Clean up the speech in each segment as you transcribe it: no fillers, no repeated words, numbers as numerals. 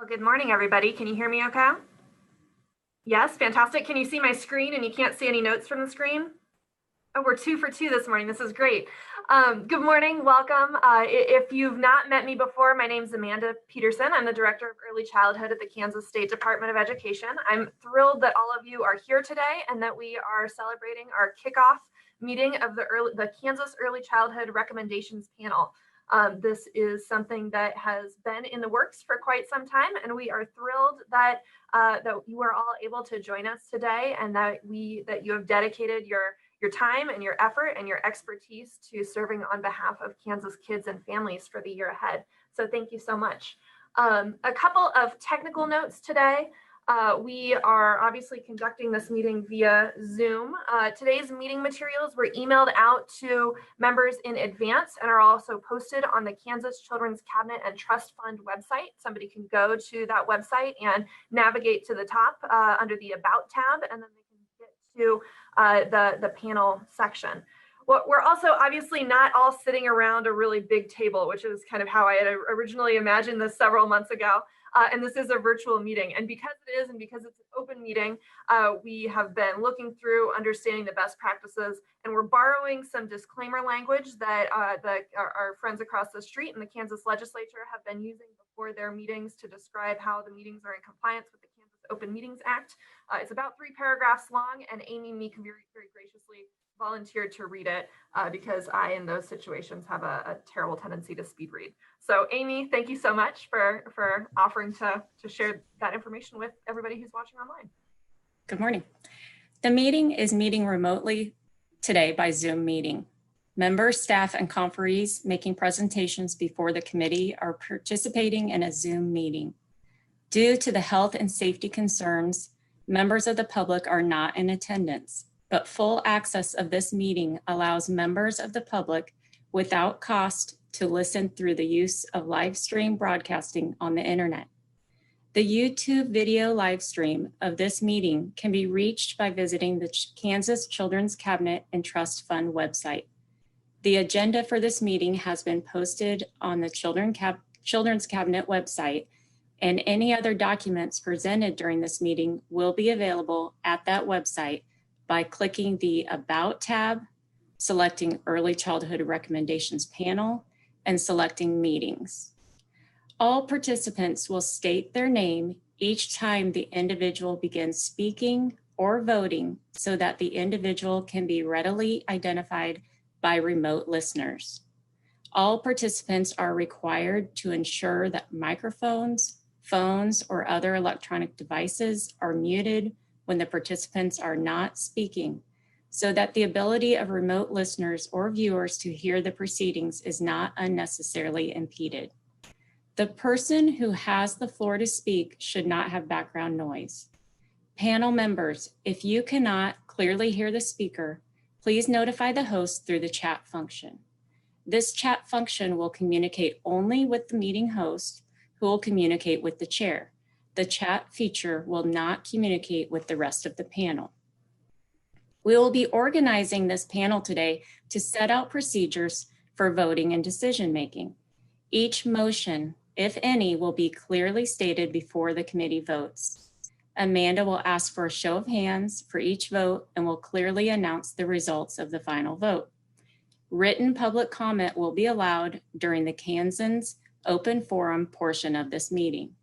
Good morning, everybody. Can you hear me okay? Yes, fantastic. Can you see my screen and you can't see any notes from the screen? Oh, we're 2 for 2 this morning. This is great. Good morning, welcome. If you've not met me before, my name is Amanda Peterson. I'm the Director of Early Childhood at the Kansas State Department of Education. I'm thrilled that all of you are here today and that we are celebrating our kickoff meeting of the Kansas Early Childhood Recommendations Panel. This is something that has been in the works for quite some time, and we are thrilled that you are all able to join us today, and that you have dedicated your time and your effort and your expertise to serving on behalf of Kansas kids and families for the year ahead. So thank you so much. A couple of technical notes today. We are obviously conducting this meeting via Zoom. Today's meeting materials were emailed out to members in advance and are also posted on the Kansas Children's Cabinet and Trust Fund website. Somebody can go to that website and navigate to the top under the About tab, and then they can get to the panel section. We're also obviously not all sitting around a really big table, which is kind of how I had originally imagined this several months ago. And this is a virtual meeting. And because it is, and because it's an open meeting, we have been looking through understanding the best practices, and we're borrowing some disclaimer language that our friends across the street in the Kansas legislature have been using before their meetings to describe how the meetings are in compliance with the Kansas Open Meetings Act. It's about 3 paragraphs long, and Amy Meek very, very graciously volunteered to read it because I, in those situations, have a terrible tendency to speed read. So Amy, thank you so much for offering to share that information with everybody who's watching online. Good morning. The meeting is meeting remotely today by Zoom meeting. Members, staff, and conferees making presentations before the committee are participating in a Zoom meeting. Due to the health and safety concerns, members of the public are not in attendance, but full access of this meeting allows members of the public without cost to listen through the use of live stream broadcasting on the internet. The YouTube video live stream of this meeting can be reached by visiting the Kansas Children's Cabinet and Trust Fund website. The agenda for this meeting has been posted on the Children's Cabinet website, and any other documents presented during this meeting will be available at that website by clicking the About tab, selecting Early Childhood Recommendations Panel, and selecting Meetings. All participants will state their name each time the individual begins speaking or voting so that the individual can be readily identified by remote listeners. All participants are required to ensure that microphones, phones, or other electronic devices are muted when the participants are not speaking, so that the ability of remote listeners or viewers to hear the proceedings is not unnecessarily impeded. The person who has the floor to speak should not have background noise. Panel members, if you cannot clearly hear the speaker, please notify the host through the chat function. This chat function will communicate only with the meeting host, who will communicate with the chair. The chat feature will not communicate with the rest of the panel. We will be organizing this panel today to set out procedures for voting and decision-making. Each motion, if any, will be clearly stated before the committee votes. Amanda will ask for a show of hands for each vote and will clearly announce the results of the final vote. Written public comment will be allowed during the Kansans open forum portion of this meeting.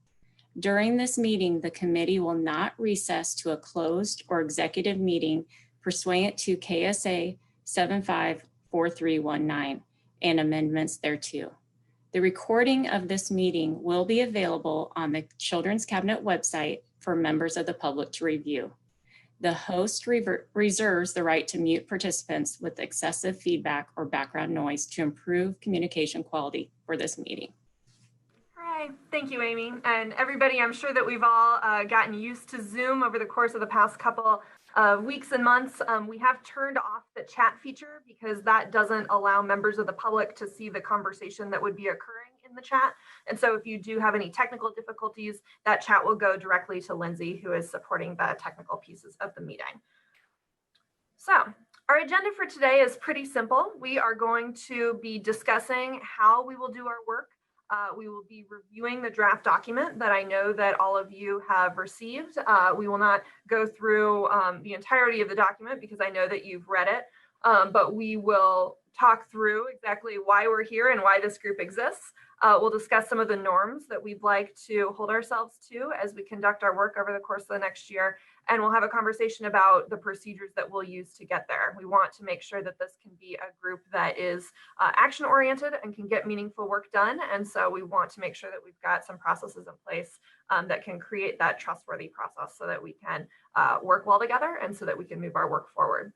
During this meeting, the committee will not recess to a closed or executive meeting pursuant to KSA 754319 and amendments thereto. The recording of this meeting will be available on the Children's Cabinet website for members of the public to review. The host reserves the right to mute participants with excessive feedback or background noise to improve communication quality for this meeting. Hi, thank you, Amy. And everybody, I'm sure that we've all gotten used to Zoom over the course of the past couple of weeks and months. We have turned off the chat feature because that doesn't allow members of the public to see the conversation that would be occurring in the chat. And so if you do have any technical difficulties, that chat will go directly to Lindsay, who is supporting the technical pieces of the meeting. So our agenda for today is pretty simple. We are going to be discussing how we will do our work We will be reviewing the draft document that I know that all of you have received. We will not go through the entirety of the document because I know that you've read it, but we will talk through exactly why we're here and why this group exists. We'll discuss some of the norms that we'd like to hold ourselves to as we conduct our work over the course of the next year. And we'll have a conversation about the procedures that we'll use to get there. We want to make sure that this can be a group that is action oriented and can get meaningful work done. And so we want to make sure that we've got some processes in place that can create that trustworthy process so that we can work well together and so that we can move our work forward.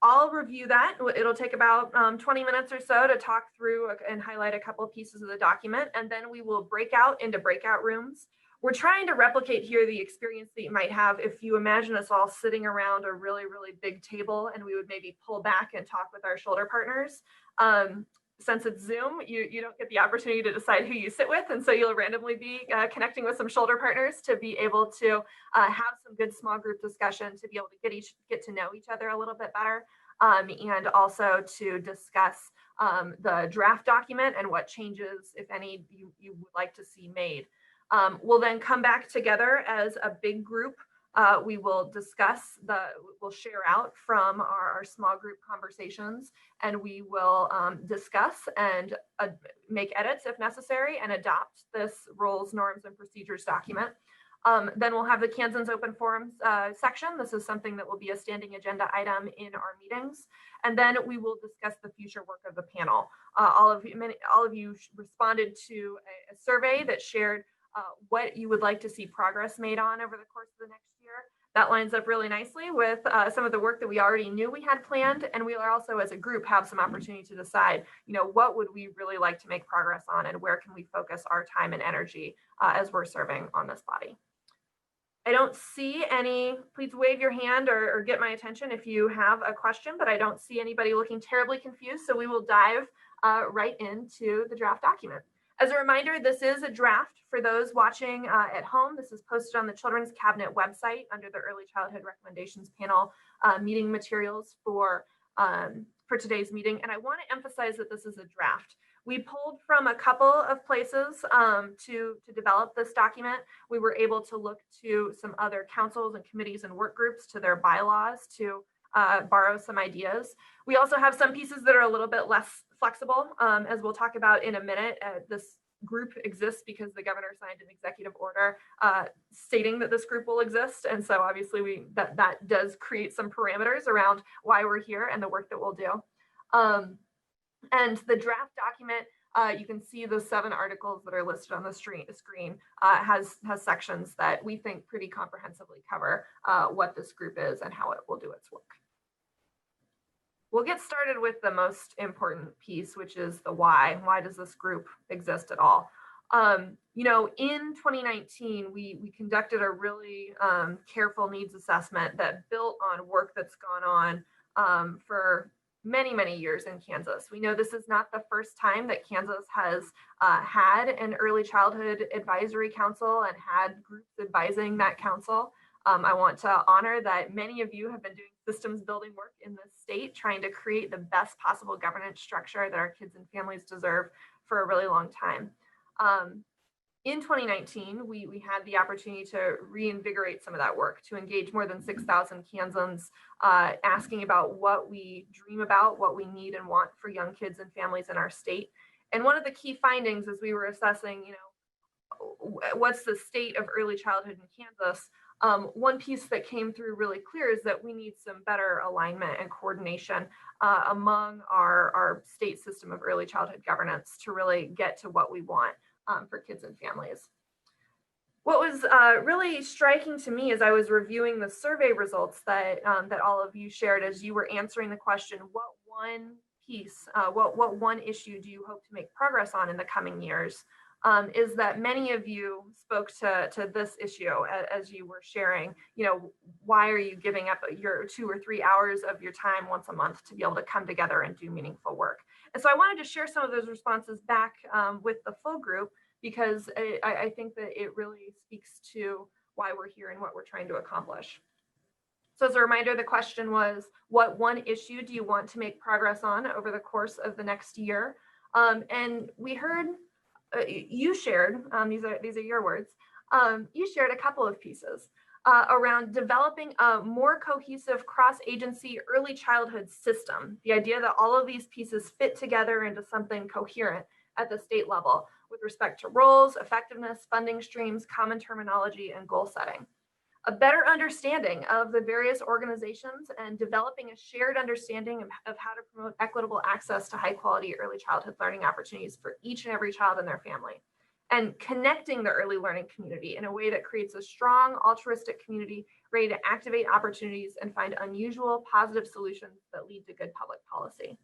I'll review that. It'll take about 20 minutes or so to talk through and highlight a couple of pieces of the document, and then we will break out into breakout rooms. We're trying to replicate here the experience that you might have if you imagine us all sitting around a really, really big table, and we would maybe pull back and talk with our shoulder partners. Since it's Zoom, you don't get the opportunity to decide who you sit with, and so you'll randomly be connecting with some shoulder partners to be able to have some good small group discussion, to be able to get to know each other a little bit better, and also to discuss the draft document and what changes, if any, you would like to see made. We'll then come back together as a big group. We will discuss we'll share out from our small group conversations, and we will discuss and make edits if necessary and adopt this roles, norms, and procedures document. Then we'll have the Kansans Open Forums section. This is something that will be a standing agenda item in our meetings. And then we will discuss the future work of the panel. All of you responded to a survey that shared what you would like to see progress made on over the course of the next year. That lines up really nicely with some of the work that we already knew we had planned, and we are also, as a group, have some opportunity to decide, what would we really like to make progress on, and where can we focus our time and energy as we're serving on this body. I don't see any. Please wave your hand or get my attention if you have a question, but I don't see anybody looking terribly confused, so we will dive right into the draft document. As a reminder, this is a draft for those watching at home. This is posted on the Children's Cabinet website under the Early Childhood Recommendations Panel meeting materials for today's meeting. And I want to emphasize that this is a draft. We pulled from a couple of places to develop this document. We were able to look to some other councils and committees and work groups, to their bylaws, to borrow some ideas. We also have some pieces that are a little bit less flexible, as we'll talk about in a minute. This group exists because the governor signed an executive order stating that this group will exist. And so obviously that does create some parameters around why we're here and the work that we'll do. And the draft document, you can see the 7 articles that are listed on the screen, has sections that we think pretty comprehensively cover what this group is and how it will do its work. We'll get started with the most important piece, which is the why. Why does this group exist at all? In 2019, we conducted a really careful needs assessment that built on work that's gone on for many, many years in Kansas. We know this is not the first time that Kansas has had an early childhood advisory council and had groups advising that council. I want to honor that many of you have been doing systems building work in this state, trying to create the best possible governance structure that our kids and families deserve for a really long time. In 2019, we had the opportunity to reinvigorate some of that work, to engage more than 6,000 Kansans, asking about what we dream about, what we need and want for young kids and families in our state. And one of the key findings as we were assessing, what's the state of early childhood in Kansas, one piece that came through really clear is that we need some better alignment and coordination among our state system of early childhood governance to really get to what we want for kids and families. What was really striking to me as I was reviewing the survey results that all of you shared as you were answering the question, what one piece, what one issue do you hope to make progress on in the coming years, is that many of you spoke to this issue as you were sharing, why are you giving up your 2 or 3 hours of your time once a month to be able to come together and do meaningful work? And so I wanted to share some of those responses back with the full group, because I think that it really speaks to why we're here and what we're trying to accomplish. So as a reminder, the question was, what one issue do you want to make progress on over the course of the next year? And we heard you shared, these are your words, you shared a couple of pieces around developing a more cohesive cross-agency early childhood system. The idea that all of these pieces fit together into something coherent at the state level with respect to roles, effectiveness, funding streams, common terminology, and goal setting. A better understanding of the various organizations and developing a shared understanding of how to promote equitable access to high quality early childhood learning opportunities for each and every child and their family. And connecting the early learning community in a way that creates a strong altruistic community ready to activate opportunities and find unusual positive solutions that lead to good public policy.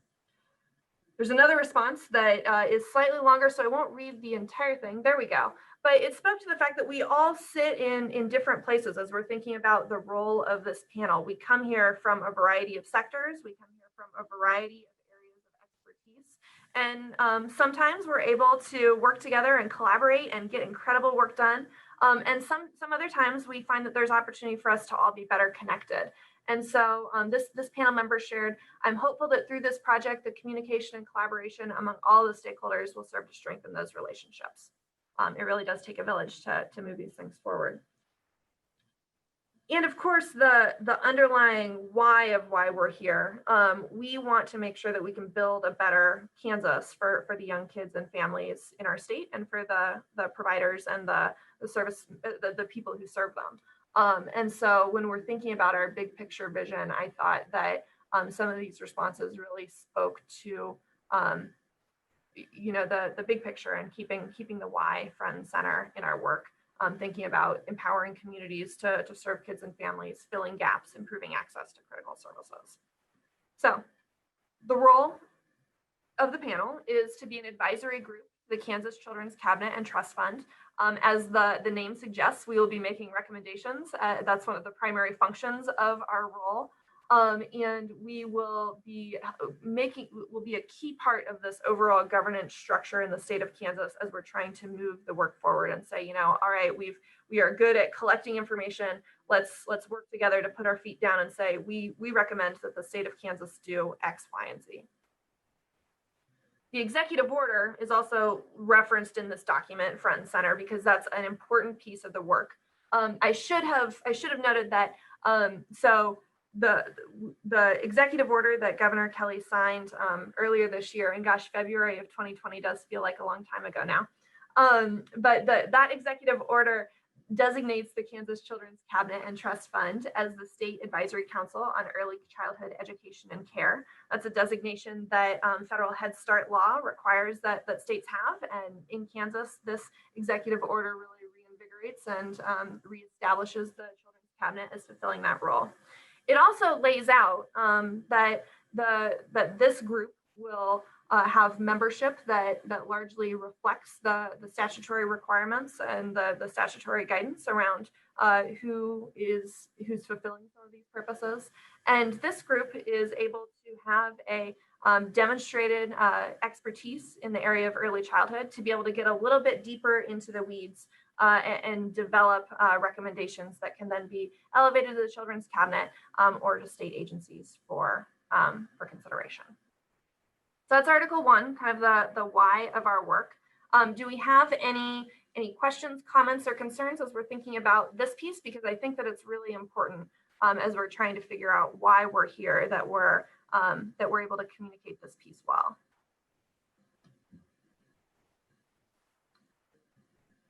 There's another response that is slightly longer, so I won't read the entire thing. There we go. But it spoke to the fact that we all sit in different places as we're thinking about the role of this panel. We come here from a variety of sectors. We come here from a variety of areas of expertise. And sometimes we're able to work together and collaborate and get incredible work done. And some other times we find that there's opportunity for us to all be better connected. And so this panel member shared, I'm hopeful that through this project, the communication and collaboration among all the stakeholders will serve to strengthen those relationships. It really does take a village to move these things forward. And of course, the underlying why of why we're here. We want to make sure that we can build a better Kansas for the young kids and families in our state and for the providers and the service, the people who serve them. And so when we're thinking about our big picture vision, I thought that some of these responses really spoke to, the big picture and keeping the why front and center in our work, thinking about empowering communities to serve kids and families, filling gaps, improving access to critical services. So the role of the panel is to be an advisory group to the Kansas Children's Cabinet and Trust Fund. As the name suggests, we will be making recommendations. That's one of the primary functions of our role. And we will be a key part of this overall governance structure in the state of Kansas as we're trying to move the work forward and say, all right, we are good at collecting information. Let's work together to put our feet down and say, we recommend that the state of Kansas do X, Y, and Z. The executive order is also referenced in this document front and center because that's an important piece of the work. I should have noted that so the executive order that Governor Kelly signed earlier this year, and gosh, February of 2020 does feel like a long time ago now. But that executive order designates the Kansas Children's Cabinet and Trust Fund as the State Advisory Council on Early Childhood Education and Care. That's a designation that federal Head Start law requires that states have. And in Kansas, this executive order really reinvigorates and reestablishes the Children's Cabinet as fulfilling that role. It also lays out that this group will have membership that largely reflects the statutory requirements and the statutory guidance around who's fulfilling some of these purposes. And this group is able to have a demonstrated expertise in the area of early childhood to be able to get a little bit deeper into the weeds and develop recommendations that can then be elevated to the Children's Cabinet or to state agencies for consideration. So that's Article 1, kind of the why of our work. Do we have any questions, comments, or concerns as we're thinking about this piece? Because I think that it's really important as we're trying to figure out why we're here, that we're able to communicate this piece well.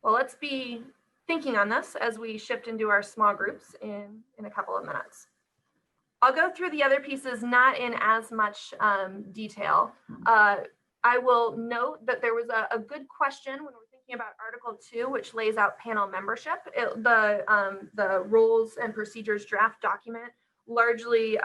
Well, let's be thinking on this as we shift into our small groups in a couple of minutes. I'll go through the other pieces not in as much detail. I will note that there was a good question when we're thinking about Article 2, which lays out panel membership. The rules and procedures draft document largely,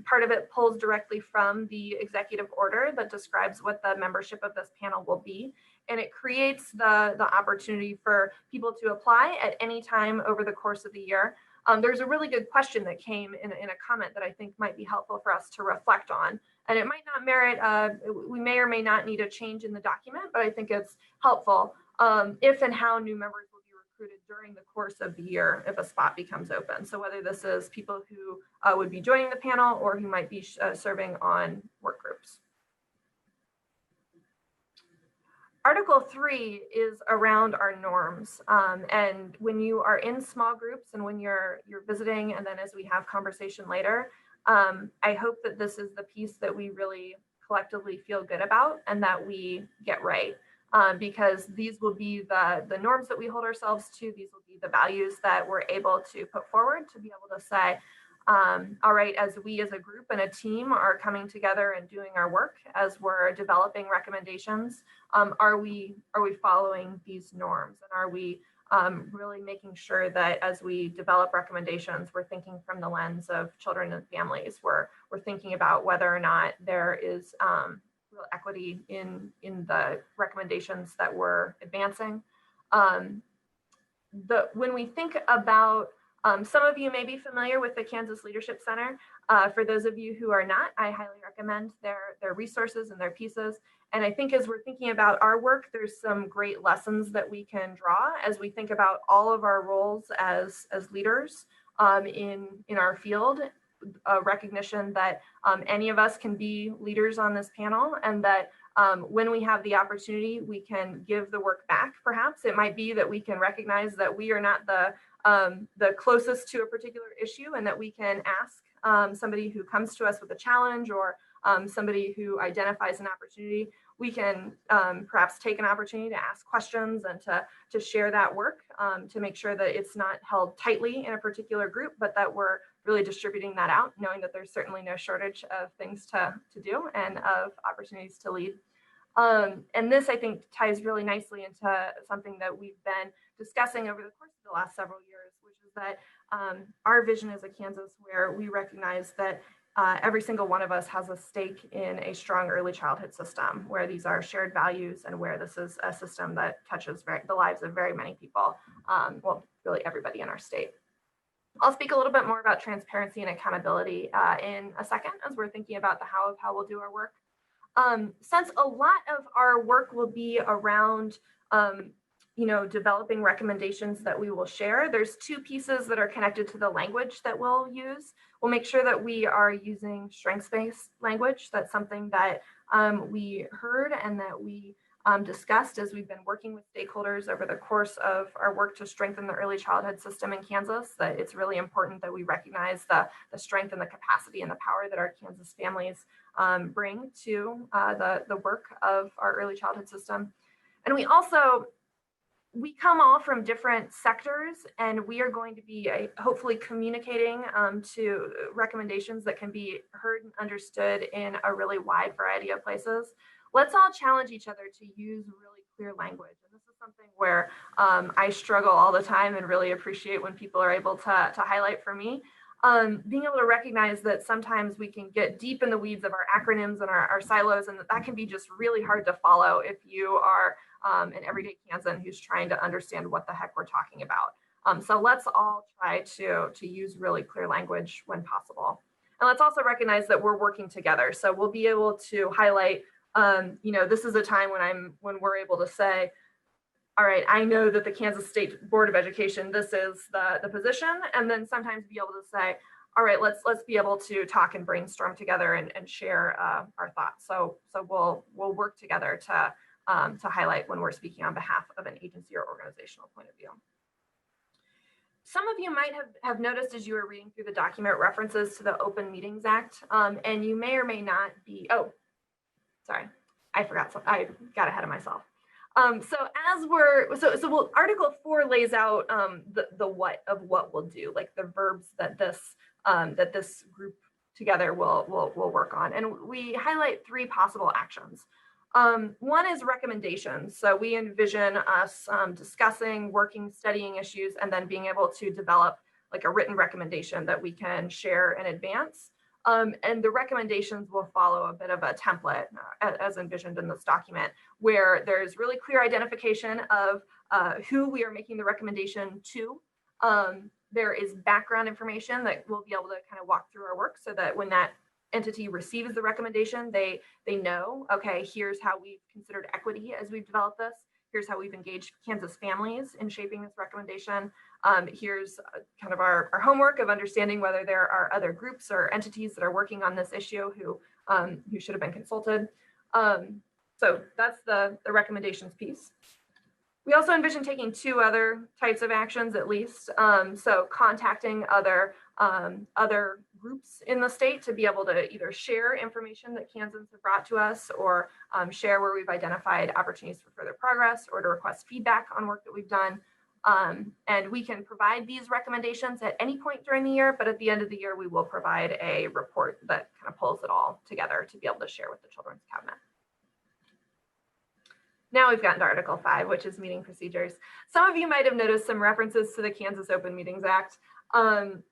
part of it pulls directly from the executive order that describes what the membership of this panel will be. And it creates the opportunity for people to apply at any time over the course of the year. There's a really good question that came in a comment that I think might be helpful for us to reflect on. And it might not merit, we may or may not need a change in the document, but I think it's helpful if and how new members will be recruited during the course of the year if a spot becomes open. So whether this is people who would be joining the panel or who might be serving on work groups. Article 3 is around our norms. And when you are in small groups and when you're visiting, and then as we have conversation later, I hope that this is the piece that we really collectively feel good about and that we get right. Because these will be the norms that we hold ourselves to. These will be the values that we're able to put forward to be able to say, all right, as we as a group and a team are coming together and doing our work, as we're developing recommendations, are we following these norms, and are we really making sure that as we develop recommendations, we're thinking from the lens of children and families. We're thinking about whether or not there is real equity in the recommendations that we're advancing. When we think about some of you may be familiar with the Kansas Leadership Center. For those of you who are not, I highly recommend their resources and their pieces. And I think as we're thinking about our work, there's some great lessons that we can draw as we think about all of our roles as leaders in our field. A recognition that any of us can be leaders on this panel, and that when we have the opportunity, we can give the work back. Perhaps it might be that we can recognize that we are not the closest to a particular issue, and that we can ask somebody who comes to us with a challenge, or somebody who identifies an opportunity. We can perhaps take an opportunity to ask questions and to share that work, to make sure that it's not held tightly in a particular group, but that we're really distributing that out, knowing that there's certainly no shortage of things to do and of opportunities to lead. And this, I think, ties really nicely into something that we've been discussing over the course of the last several years, which is that our vision as a Kansas, where we recognize that every single one of us has a stake in a strong early childhood system, where these are shared values and where this is a system that touches the lives of very many people, well, really everybody in our state. I'll speak a little bit more about transparency and accountability in a second, as we're thinking about the how of how we'll do our work. Since a lot of our work will be around developing recommendations that we will share, there's two pieces that are connected to the language that we'll use. We'll make sure that we are using strengths-based language. That's something that we heard and that we discussed as we've been working with stakeholders over the course of our work to strengthen the early childhood system in Kansas, that it's really important that we recognize the strength and the capacity and the power that our Kansas families bring to the work of our early childhood system. And we come all from different sectors, and we are going to be hopefully communicating to recommendations that can be heard and understood in a really wide variety of places. Let's all challenge each other to use really clear language. And this is something where I struggle all the time and really appreciate when people are able to highlight for me. Being able to recognize that sometimes we can get deep in the weeds of our acronyms and our silos, and that can be just really hard to follow if you are an everyday Kansan who's trying to understand what the heck we're talking about. So let's all try to use really clear language when possible. And let's also recognize that we're working together. So we'll be able to highlight, this is a time when we're able to say, all right, I know that the Kansas State Board of Education, this is the position, and then sometimes be able to say, all right, let's be able to talk and brainstorm together and share our thoughts. So we'll work together to highlight when we're speaking on behalf of an agency or organizational point of view. Some of you might have noticed as you were reading through the document references to the Open Meetings Act, and you may or may not be, sorry, I forgot something. I got ahead of myself. Article 4 lays out the what we'll do, like the verbs that this group together will work on, and we highlight 3 possible actions. One is recommendations. So we envision us discussing, working, studying issues, and then being able to develop like a written recommendation that we can share in advance. And the recommendations will follow a bit of a template as envisioned in this document, where there's really clear identification of who we are making the recommendation to. There is background information that we'll be able to kind of walk through our work, so that when that entity receives the recommendation, they know, okay, here's how we've considered equity as we've developed this. Here's how we've engaged Kansas families in shaping this recommendation. Here's kind of our homework of understanding whether there are other groups or entities that are working on this issue who should have been consulted. So that's the recommendations piece. We also envision taking two other types of actions at least. So contacting other groups in the state to be able to either share information that Kansans have brought to us, or share where we've identified opportunities for further progress, or to request feedback on work that we've done. And we can provide these recommendations at any point during the year, but at the end of the year, we will provide a report that kind of pulls it all together to be able to share with the Children's Cabinet. Now we've gotten to Article 5, which is meeting procedures. Some of you might have noticed some references to the Kansas Open Meetings Act. And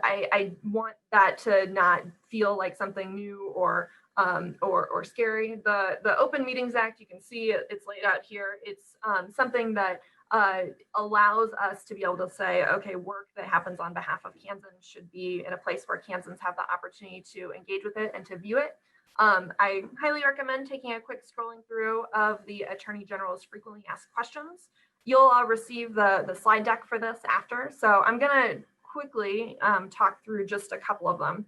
I want that to not feel like something new or scary. The Open Meetings Act, you can see it's laid out here. It's something that allows us to be able to say, okay, work that happens on behalf of Kansans should be in a place where Kansans have the opportunity to engage with it and to view it. I highly recommend taking a quick scrolling through of the Attorney General's frequently asked questions. You'll all receive the slide deck for this after, so I'm going to quickly talk through just a couple of them.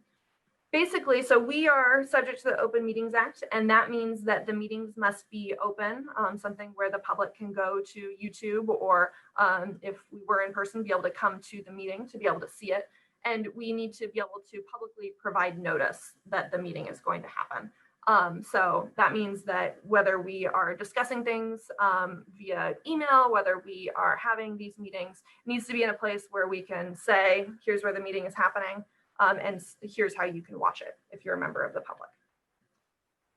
Basically, so we are subject to the Open Meetings Act, and that means that the meetings must be open, something where the public can go to YouTube, or if we were in person, be able to come to the meeting to be able to see it. And we need to be able to publicly provide notice that the meeting is going to happen. So that means that whether we are discussing things via email, whether we are having these meetings, it needs to be in a place where we can say, here's where the meeting is happening, and here's how you can watch it if you're a member of the public.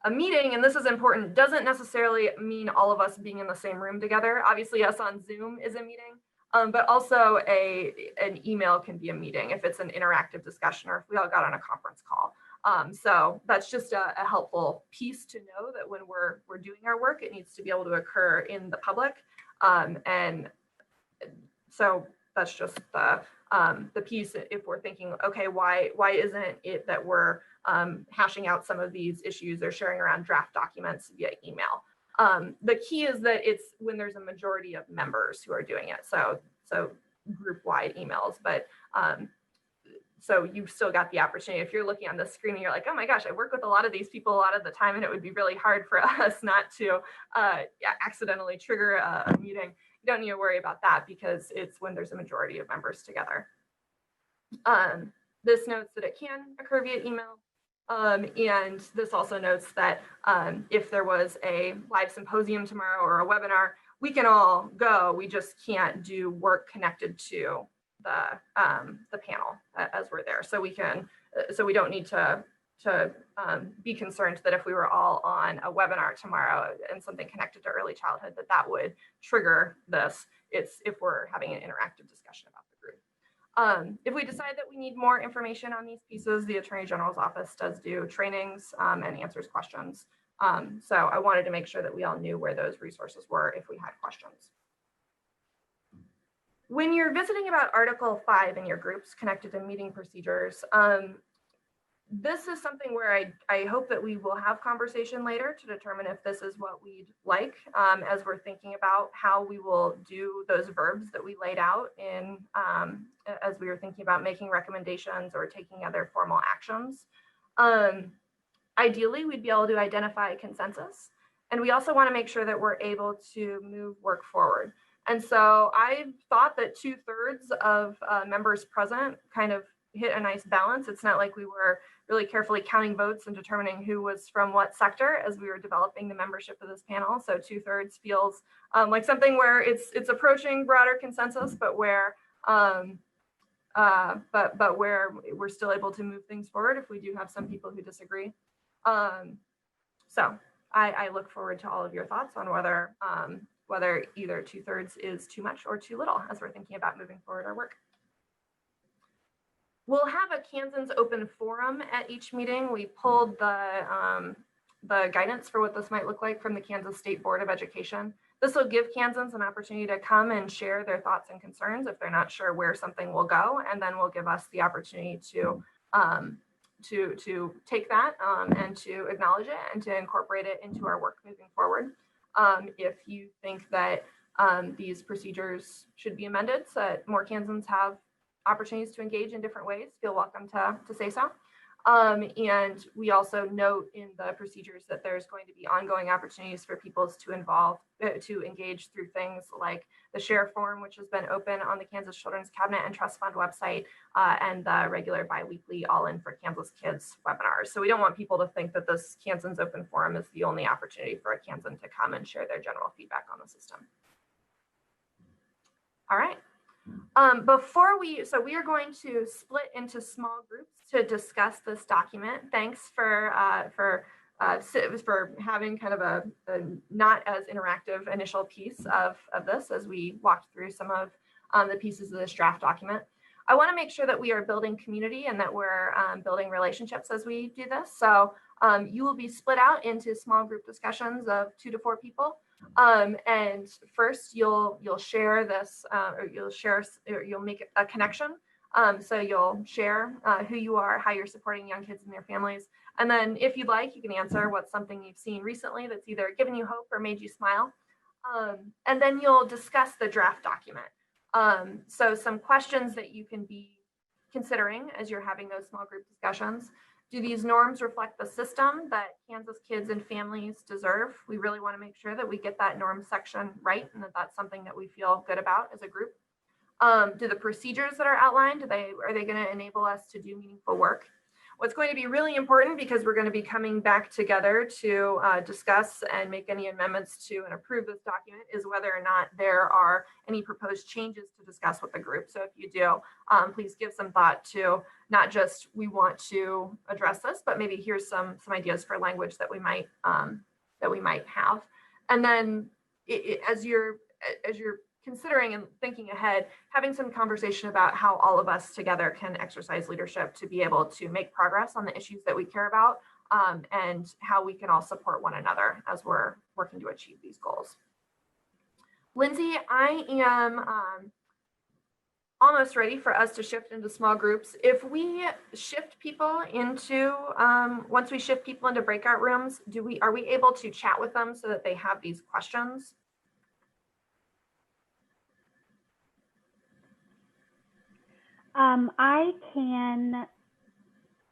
A meeting, and this is important, doesn't necessarily mean all of us being in the same room together. Obviously, us on Zoom is a meeting. But also an email can be a meeting if it's an interactive discussion, or if we all got on a conference call. So that's just a helpful piece to know, that when we're doing our work, it needs to be able to occur in the public. And so that's just the piece if we're thinking, okay, why isn't it that we're hashing out some of these issues or sharing around draft documents via email? The key is that it's when there's a majority of members who are doing it. So group-wide emails, but so you've still got the opportunity. If you're looking on the screen and you're like, oh my gosh, I work with a lot of these people a lot of the time, and it would be really hard for us not to accidentally trigger a meeting. You don't need to worry about that, because it's when there's a majority of members together. This notes that it can occur via email. And this also notes that if there was a live symposium tomorrow or a webinar, we can all go. We just can't do work connected to the panel as we're there. So we can, so we don't need to be concerned that if we were all on a webinar tomorrow and something connected to early childhood, that would trigger this. It's if we're having an interactive discussion about the group. If we decide that we need more information on these pieces, the Attorney General's office does do trainings and answers questions. So I wanted to make sure that we all knew where those resources were if we had questions. When you're visiting about Article 5 in your groups connected to meeting procedures, this is something where I hope that we will have conversation later to determine if this is what we'd like, as we're thinking about how we will do those verbs that we laid out in as we were thinking about making recommendations or taking other formal actions. Ideally, we'd be able to identify consensus, and we also want to make sure that we're able to move work forward. And so I thought that 2/3 of members present kind of hit a nice balance. It's not like we were really carefully counting votes and determining who was from what sector as we were developing the membership of this panel. So 2/3 feels like something where it's approaching broader consensus, but where where we're still able to move things forward if we do have some people who disagree. So I look forward to all of your thoughts on whether whether either 2/3 is too much or too little as we're thinking about moving forward our work. We'll have a Kansans open forum at each meeting. We pulled the guidance for what this might look like from the Kansas State Board of Education. This will give Kansans an opportunity to come and share their thoughts and concerns if they're not sure where something will go, and then will give us the opportunity to take that and to acknowledge it and to incorporate it into our work moving forward. If you think that these procedures should be amended so that more Kansans have opportunities to engage in different ways, feel welcome to say so. And we also note in the procedures that there's going to be ongoing opportunities for people to engage through things like the share form, which has been open on the Kansas Children's Cabinet and Trust Fund website, and the regular biweekly All In for Kansas Kids webinars. So we don't want people to think that this Kansans Open Forum is the only opportunity for a Kansan to come and share their general feedback on the system. All right. So we are going to split into small groups to discuss this document. Thanks for having kind of a not as interactive initial piece of this as we walked through some of the pieces of this draft document. I want to make sure that we are building community and that we're building relationships as we do this. So you will be split out into small group discussions of 2 to 4 people. And first you'll share this, or you'll make a connection. So you'll share who you are, how you're supporting young kids and their families. And then if you'd like, you can answer what's something you've seen recently that's either given you hope or made you smile. And then you'll discuss the draft document. So some questions that you can be considering as you're having those small group discussions. Do these norms reflect the system that Kansas kids and families deserve? We really want to make sure that we get that norm section right and that that's something that we feel good about as a group. Do the procedures that are outlined, are they going to enable us to do meaningful work? What's going to be really important, because we're going to be coming back together to discuss and make any amendments to and approve this document, is whether or not there are any proposed changes to discuss with the group. So if you do, please give some thought to not just we want to address this, but maybe here's some ideas for language that we might have. And then as you're considering and thinking ahead, having some conversation about how all of us together can exercise leadership to be able to make progress on the issues that we care about, and how we can all support one another as we're working to achieve these goals. Lindsay, I am almost ready for us to shift into small groups. If we shift people into, once we shift people into breakout rooms, are we able to chat with them so that they have these questions? I can,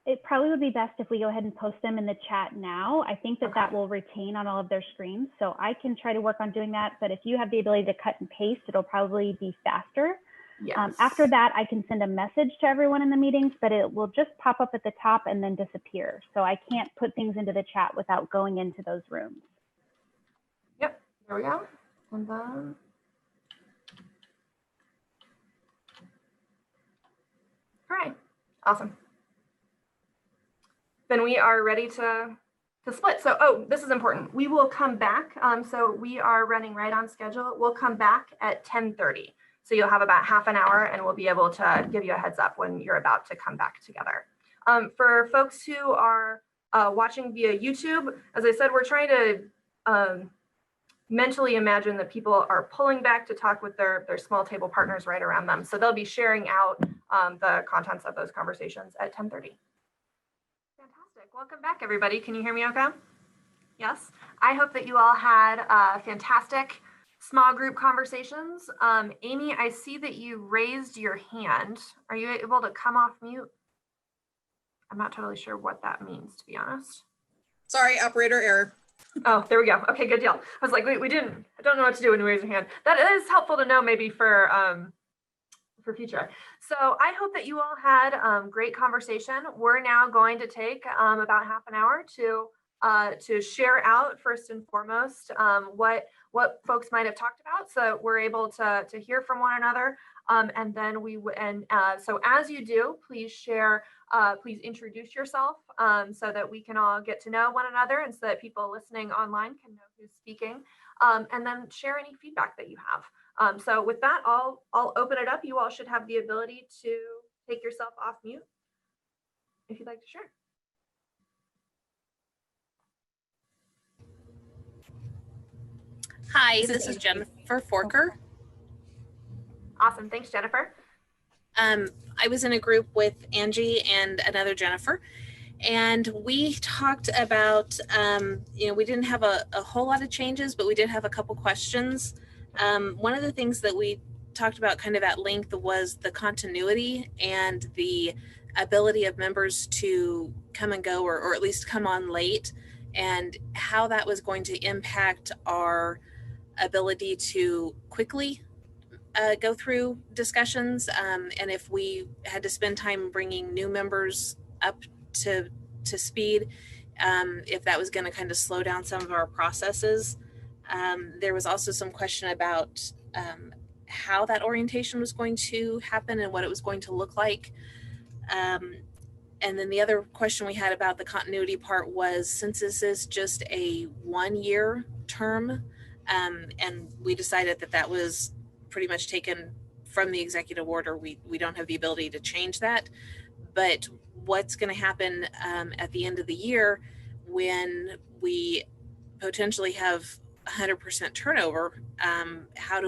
it probably would be best if we go ahead and post them in the chat now. I think that that will retain on all of their screens. So I can try to work on doing that. But if you have the ability to cut and paste, it'll probably be faster. Yes. After that, I can send a message to everyone in the meetings, but it will just pop up at the top and then disappear. So I can't put things into the chat without going into those rooms. Yep, there we go. And then all right, awesome. Then we are ready to split. So, oh, this is important. We will come back. So we are running right on schedule. We'll come back at 10:30. So you'll have about half an hour and we'll be able to give you a heads up when you're about to come back together. For folks who are watching via YouTube, as I said, we're trying to mentally imagine that people are pulling back to talk with their small table partners right around them. So they'll be sharing out the contents of those conversations at 10:30. Fantastic. Welcome back, everybody. Can you hear me okay? Yes. I hope that you all had fantastic small group conversations. Amy, I see that you raised your hand. Are you able to come off mute? I'm not totally sure what that means, to be honest. Sorry, operator error. Oh, there we go. Okay, good deal. I was like, wait, I don't know what to do when you raise your hand. That is helpful to know maybe for future. So I hope that you all had great conversation. We're now going to take about half an hour to share out first and foremost what folks might have talked about, so we're able to hear from one another. And then so as you do, please share, please introduce yourself so that we can all get to know one another and so that people listening online can know who's speaking, and then share any feedback that you have. So with that, I'll open it up. You all should have the ability to take yourself off mute if you'd like to share. Hi, this is Jennifer Forker. Awesome. Thanks, Jennifer. I was in a group with Angie and another Jennifer, and we talked about, we didn't have a whole lot of changes, but we did have a couple questions. One of the things that we talked about kind of at length was the continuity and the ability of members to come and go, or at least come on late, and how that was going to impact our ability to quickly go through discussions, and if we had to spend time bringing new members up to speed, if that was going to kind of slow down some of our processes. There was also some question about how that orientation was going to happen and what it was going to look like. And then the other question we had about the continuity part was, since this is just a 1-year term, and we decided that that was pretty much taken from the executive order, we don't have the ability to change that. But what's going to happen at the end of the year when we potentially have 100% turnover? How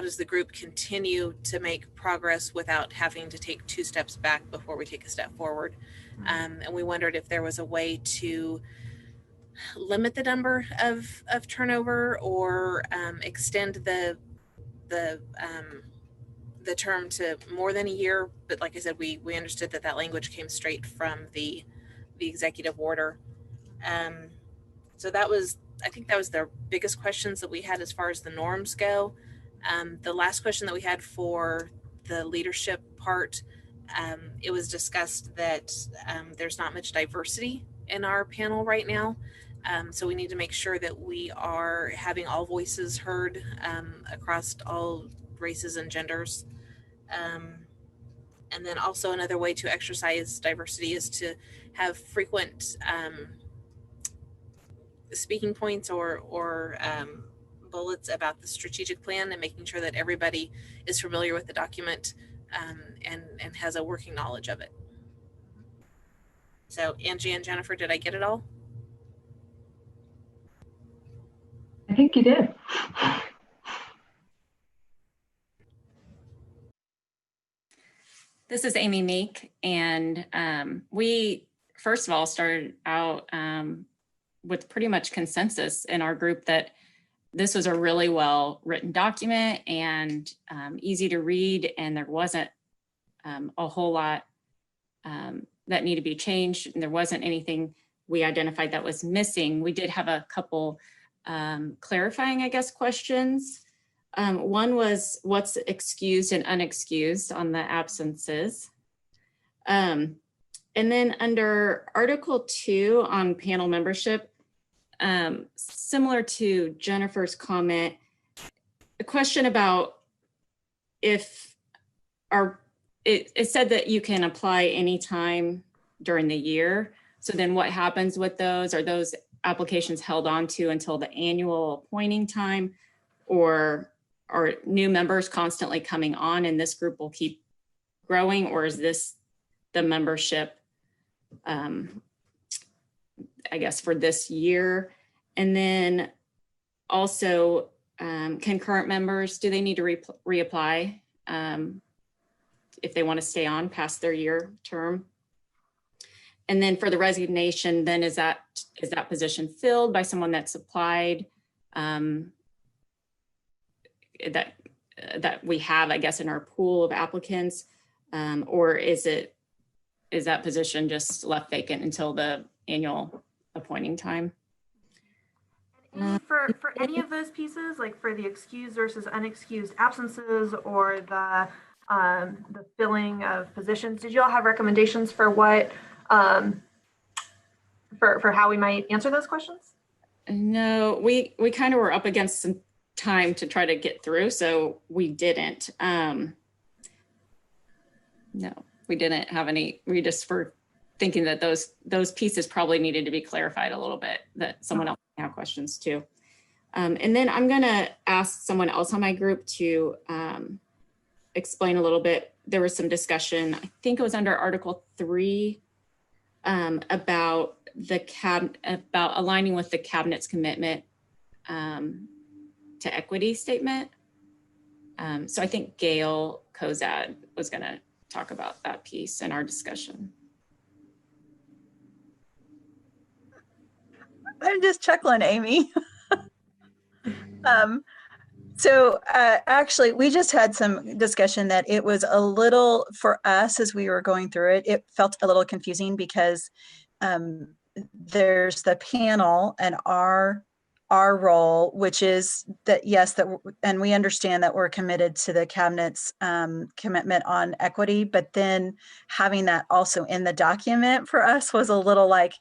does the group continue to make progress without having to take 2 steps back before we take a step forward? And we wondered if there was a way to limit the number of turnover, or extend the term to more than a year. But like I said, we understood that language came straight from the executive order. So I think that was the biggest questions that we had as far as the norms go. The last question that we had for the leadership part, it was discussed that there's not much diversity in our panel right now. So we need to make sure that we are having all voices heard across all races and genders. And then also another way to exercise diversity is to have frequent speaking points or bullets about the strategic plan, and making sure that everybody is familiar with the document and has a working knowledge of it. So Angie and Jennifer, did I get it all? I think you did. This is Amy Meek, and we first of all started out with pretty much consensus in our group that this was a really well written document and easy to read, and there wasn't a whole lot that needed to be changed, and there wasn't anything we identified that was missing. We did have a couple clarifying, I guess, questions. One was what's excused and unexcused on the absences. And then under Article 2 on panel membership, similar to Jennifer's comment, a question about if it said that you can apply anytime during the year. So then what happens with those? Are those applications held on to until the annual appointing time, or are new members constantly coming on and this group will keep growing, or is this the membership, I guess, for this year? And then also, can current members, do they need to reapply if they want to stay on past their year term? And then for the resignation, then is that position filled by someone that's applied, that we have, I guess, in our pool of applicants, or is that position just left vacant until the annual appointing time? For any of those pieces, like for the excused versus unexcused absences, or the filling of positions, did you all have recommendations for what for how we might answer those questions? No, we kind of were up against some time to try to get through, so we didn't. No, we didn't have any. We just were thinking that those pieces probably needed to be clarified a little bit, that someone else may have questions too. And then I'm going to ask someone else on my group to explain a little bit. There was some discussion, I think it was under Article 3, about about aligning with the cabinet's commitment to equity statement. So I think Gail Kozad was going to talk about that piece in our discussion. I'm just chuckling, Amy. So actually, we just had some discussion that it was a little, for us as we were going through it, it felt a little confusing because there's the panel and our role, which is that, yes, and we understand that we're committed to the cabinet's commitment on equity, but then having that also in the document for us was a little like,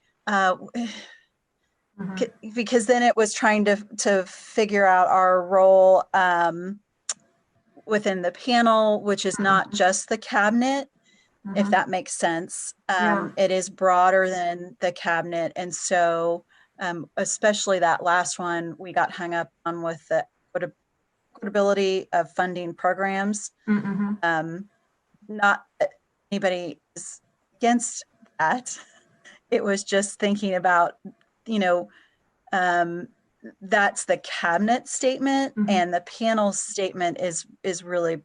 because then it was trying to figure out our role within the panel, which is not just the cabinet, if that makes sense. It is broader than the cabinet. And so especially that last one, we got hung up on with the equitability of funding programs. Not that anybody is against that. It was just thinking about, that's the cabinet statement, and the panel statement is really,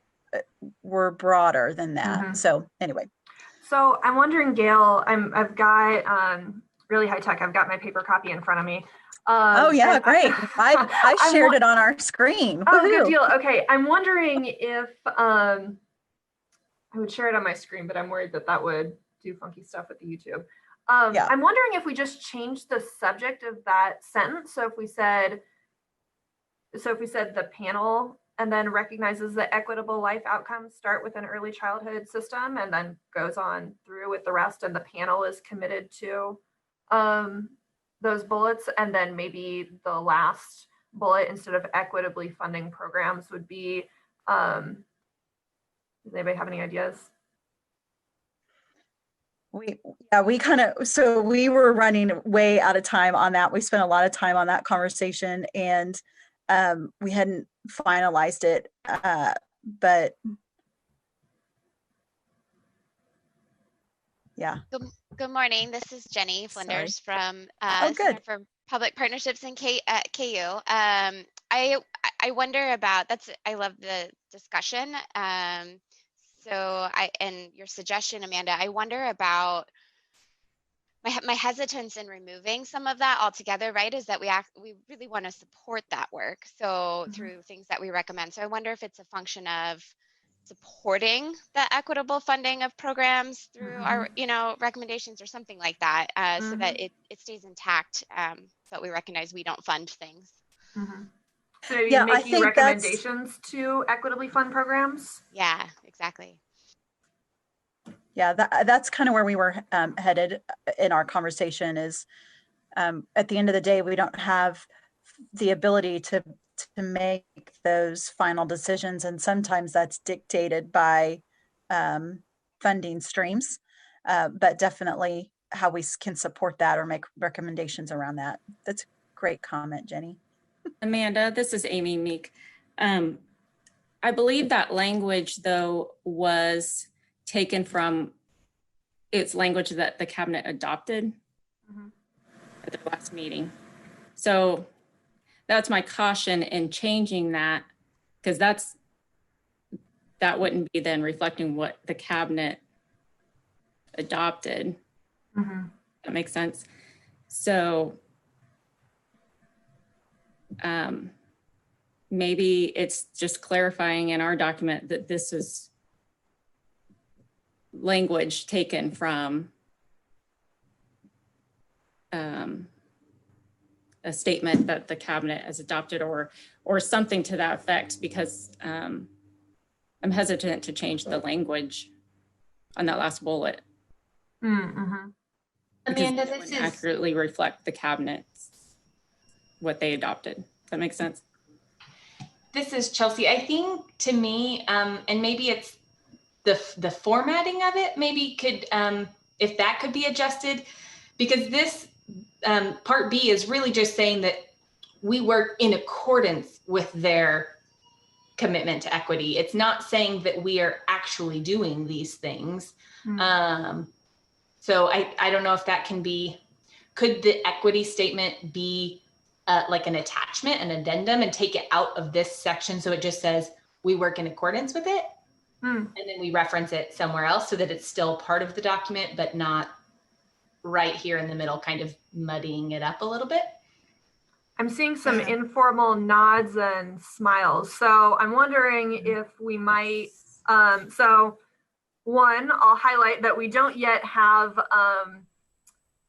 we're broader than that. So anyway. So I'm wondering, Gail, I've got really high tech. I've got my paper copy in front of me. Oh yeah, great. I shared it on our screen. Oh, good deal. Okay, I'm wondering if I would share it on my screen, but I'm worried that would do funky stuff with the YouTube. I'm wondering if we just change the subject of that sentence. So if we said the panel and then recognizes that equitable life outcomes start with an early childhood system and then goes on through with the rest, and the panel is committed to those bullets, and then maybe the last bullet instead of equitably funding programs would be, does anybody have any ideas? We were running way out of time on that. We spent a lot of time on that conversation, and we hadn't finalized it, but yeah. Good morning. This is Jenny Flinders from Center for Public Partnerships at KU. I wonder about I love the discussion. And your suggestion, Amanda, I wonder about my hesitance in removing some of that altogether, right, is that we really want to support that work. So through things that we recommend. So I wonder if it's a function of supporting the equitable funding of programs through our, recommendations or something like that, so that it stays intact, but we recognize we don't fund things. So you're making recommendations to equitably fund programs? Yeah, exactly. Yeah, that's kind of where we were headed in our conversation is at the end of the day, we don't have the ability to make those final decisions. And sometimes that's dictated by funding streams, but definitely how we can support that or make recommendations around that. That's a great comment, Jenny. Amanda, this is Amy Meek. I believe that language, though, was taken from its language that the cabinet adopted at the last meeting. So that's my caution in changing that, because that wouldn't be then reflecting what the cabinet adopted. That makes sense. So maybe it's just clarifying in our document that this is language taken from a statement that the cabinet has adopted or something to that effect, because I'm hesitant to change the language on that last bullet. Amanda, this is accurately reflect the cabinet's what they adopted. Does that make sense? This is Chelsea. I think to me, and maybe it's the formatting of it, maybe could, if that could be adjusted, because this part B is really just saying that we work in accordance with their commitment to equity. It's not saying that we are actually doing these things. So I don't know if that can be, could the equity statement be like an attachment, an addendum, and take it out of this section so it just says we work in accordance with it, and then we reference it somewhere else so that it's still part of the document, but not right here in the middle, kind of muddying it up a little bit? I'm seeing some informal nods and smiles. So I'm wondering if we might, so one, I'll highlight that we don't yet have,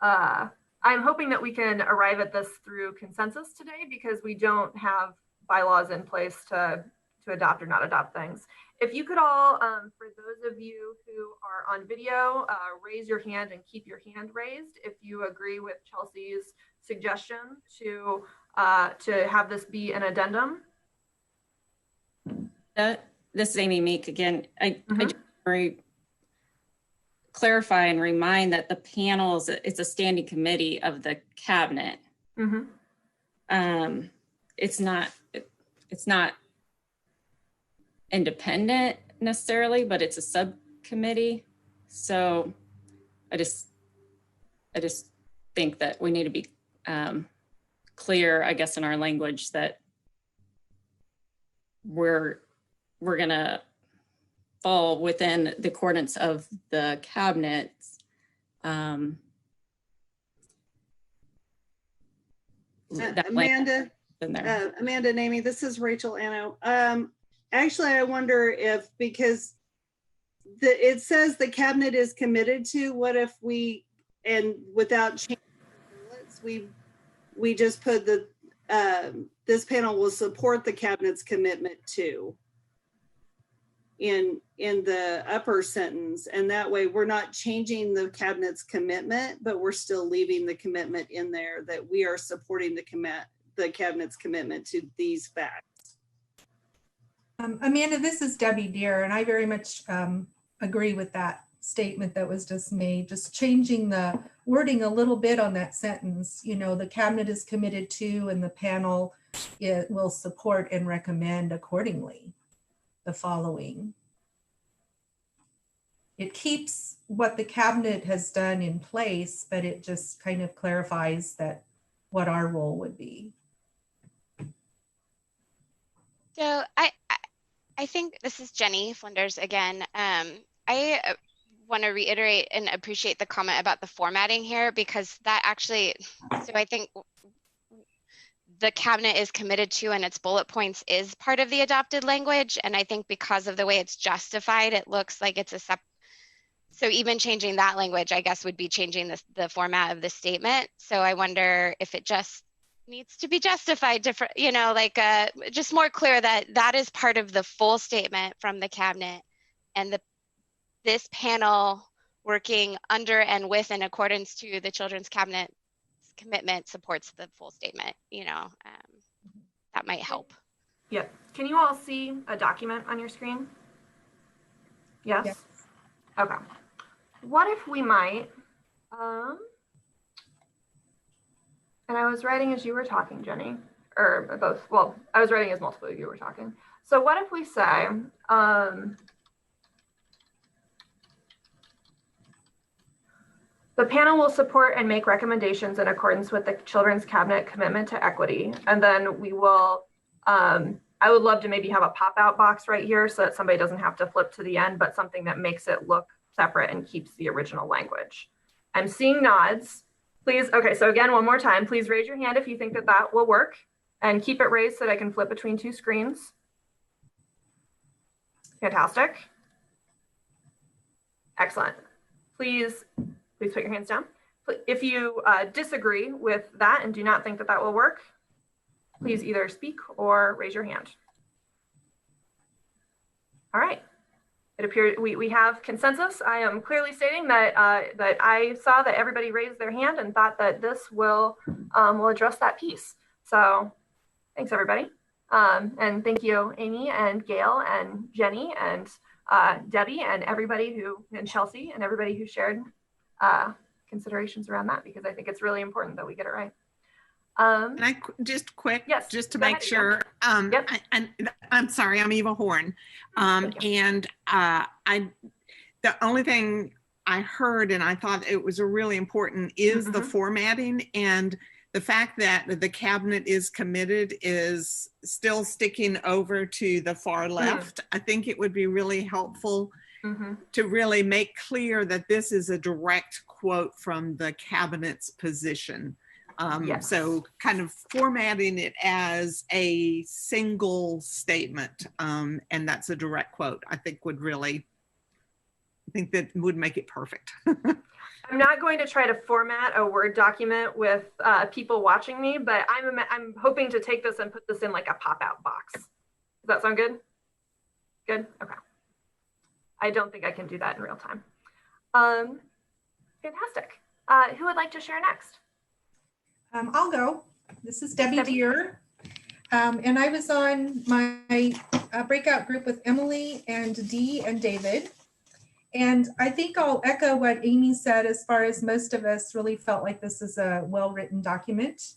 I'm hoping that we can arrive at this through consensus today because we don't have bylaws in place to adopt or not adopt things. If you could all, for those of you who are on video, raise your hand and keep your hand raised if you agree with Chelsea's suggestion to have this be an addendum. This is Amy Meek again. I just want to clarify and remind that the panel it's a standing committee of the cabinet. It's not independent necessarily, but it's a subcommittee. So I just think that we need to be clear, I guess, in our language that we're gonna fall within the accordance of the cabinet. Amanda and Amy, this is Rachel Anno. Actually, I wonder if, because it says the cabinet is committed to, what if we, and without changing we just put the this panel will support the cabinet's commitment to in the upper sentence, and that way we're not changing the cabinet's commitment, but we're still leaving the commitment in there that we are supporting the cabinet's commitment to these facts. Amanda, this is Debbie Deere, and I very much agree with that statement that was just made, just changing the wording a little bit on that sentence. You know, the cabinet is committed to, and the panel will support and recommend accordingly the following. It keeps what the cabinet has done in place, but it just kind of clarifies that what our role would be. So I think this is Jenny Flinders again. I want to reiterate and appreciate the comment about the formatting here, because that actually, so I think the cabinet is committed to and its bullet points is part of the adopted language. And I think because of the way it's justified, it looks like it's so even changing that language, I guess, would be changing the format of the statement. So I wonder if it just needs to be justified different, you know, like just more clear that that is part of the full statement from the cabinet, and this panel working under and with in accordance to the Children's Cabinet commitment supports the full statement. You know, that might help. Yep. Can you all see a document on your screen? Yes? Yes. Okay. What if we might, and I was writing as you were talking, Jenny, or both, well, I was writing as multiple of you were talking. So what if we say, the panel will support and make recommendations in accordance with the Children's Cabinet commitment to equity. And then we will, I would love to maybe have a pop-out box right here so that somebody doesn't have to flip to the end, but something that makes it look separate and keeps the original language. I'm seeing nods. Please, okay, so again, one more time, please raise your hand if you think that that will work, and keep it raised so that I can flip between two screens. Fantastic. Excellent. Please put your hands down. If you disagree with that and do not think that that will work, please either speak or raise your hand. All right. It appears we have consensus. I am clearly stating that that I saw that everybody raised their hand and thought that this will address that piece. So thanks, everybody. And thank you, Amy and Gail and Jenny and Debbie and everybody and Chelsea and everybody who shared considerations around that, because I think it's really important that we get it right. And I just quick, yes, just to make sure. Yep. I'm sorry, I'm Eva Horn. And the only thing I heard and I thought it was really important is the formatting, and the fact that the cabinet is committed is still sticking over to the far left. I think it would be really helpful to really make clear that this is a direct quote from the cabinet's position. Yes. So kind of formatting it as a single statement, and that's a direct quote, I think would really, I think that would make it perfect. I'm not going to try to format a Word document with people watching me, but I'm hoping to take this and put this in like a pop-out box. Does that sound good? Good? Okay. I don't think I can do that in real time. Fantastic. Who would like to share next? I'll go. This is Debbie Deere. And I was on my breakout group with Emily and Dee and David. And I think I'll echo what Amy said as far as most of us really felt like this is a well-written document.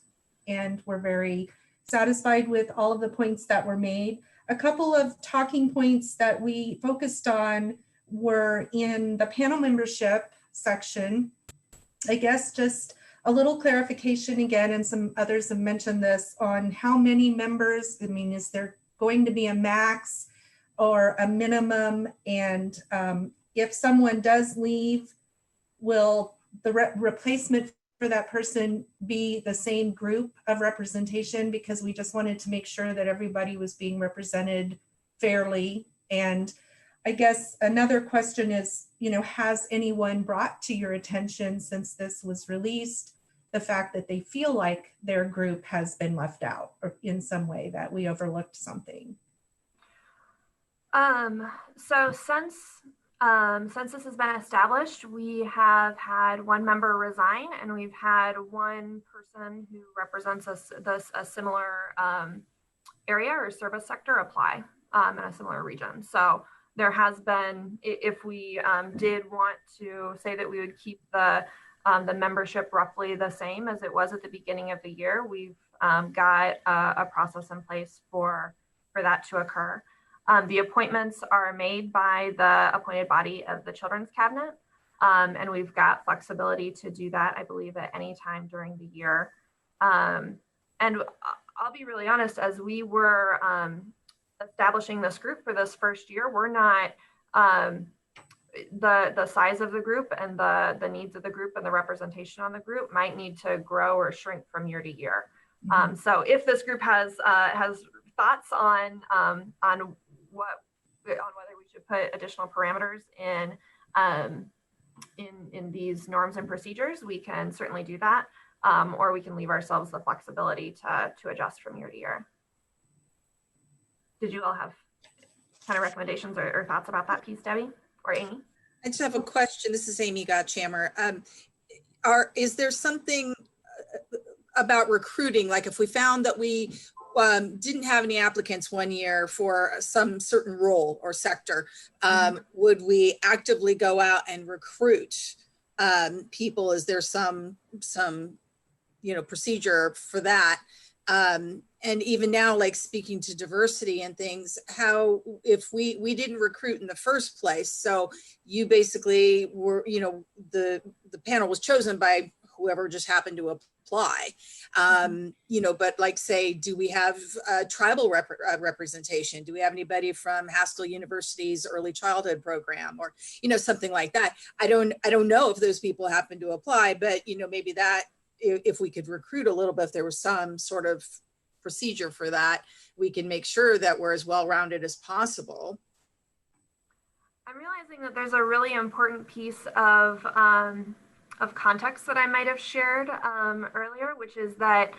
And we're very satisfied with all of the points that were made. A couple of talking points that we focused on were in the panel membership section. I guess just a little clarification again, and some others have mentioned this, on how many members. I mean, is there going to be a max or a minimum? And if someone does leave, will the replacement for that person be the same group of representation? Because we just wanted to make sure that everybody was being represented fairly. And I guess another question is, has anyone brought to your attention since this was released the fact that they feel like their group has been left out, or in some way that we overlooked something? So since this has been established, we have had one member resign, and we've had one person who represents a similar area or service sector apply in a similar region. So there has been, if we did want to say that we would keep the membership roughly the same as it was at the beginning of the year, we've got a process in place for that to occur. The appointments are made by the appointed body of the Children's Cabinet, and we've got flexibility to do that, I believe, at any time during the year. And I'll be really honest, as we were establishing this group for this first year, we're not, the size of the group and the needs of the group and the representation on the group might need to grow or shrink from year to year. Mm-hmm. So if this group has thoughts on whether we should put additional parameters in these norms and procedures, we can certainly do that, or we can leave ourselves the flexibility to adjust from year to year. Did you all have kind of recommendations or thoughts about that piece, Debbie or Amy? I just have a question. This is Amy Gottchammer. Is there something about recruiting, like if we found that we didn't have any applicants one year for some certain role or sector, would we actively go out and recruit people? Is there some procedure for that? And even now, like speaking to diversity and things, how, if we didn't recruit in the first place, so you basically were, the panel was chosen by whoever just happened to apply, but like, say, do we have tribal representation? Do we have anybody from Haskell University's early childhood program, or, something like that? I don't know if those people happen to apply, but, maybe that, if we could recruit a little bit, if there was some sort of procedure for that, we can make sure that we're as well-rounded as possible. I'm realizing that there's a really important piece of context that I might have shared earlier, which is that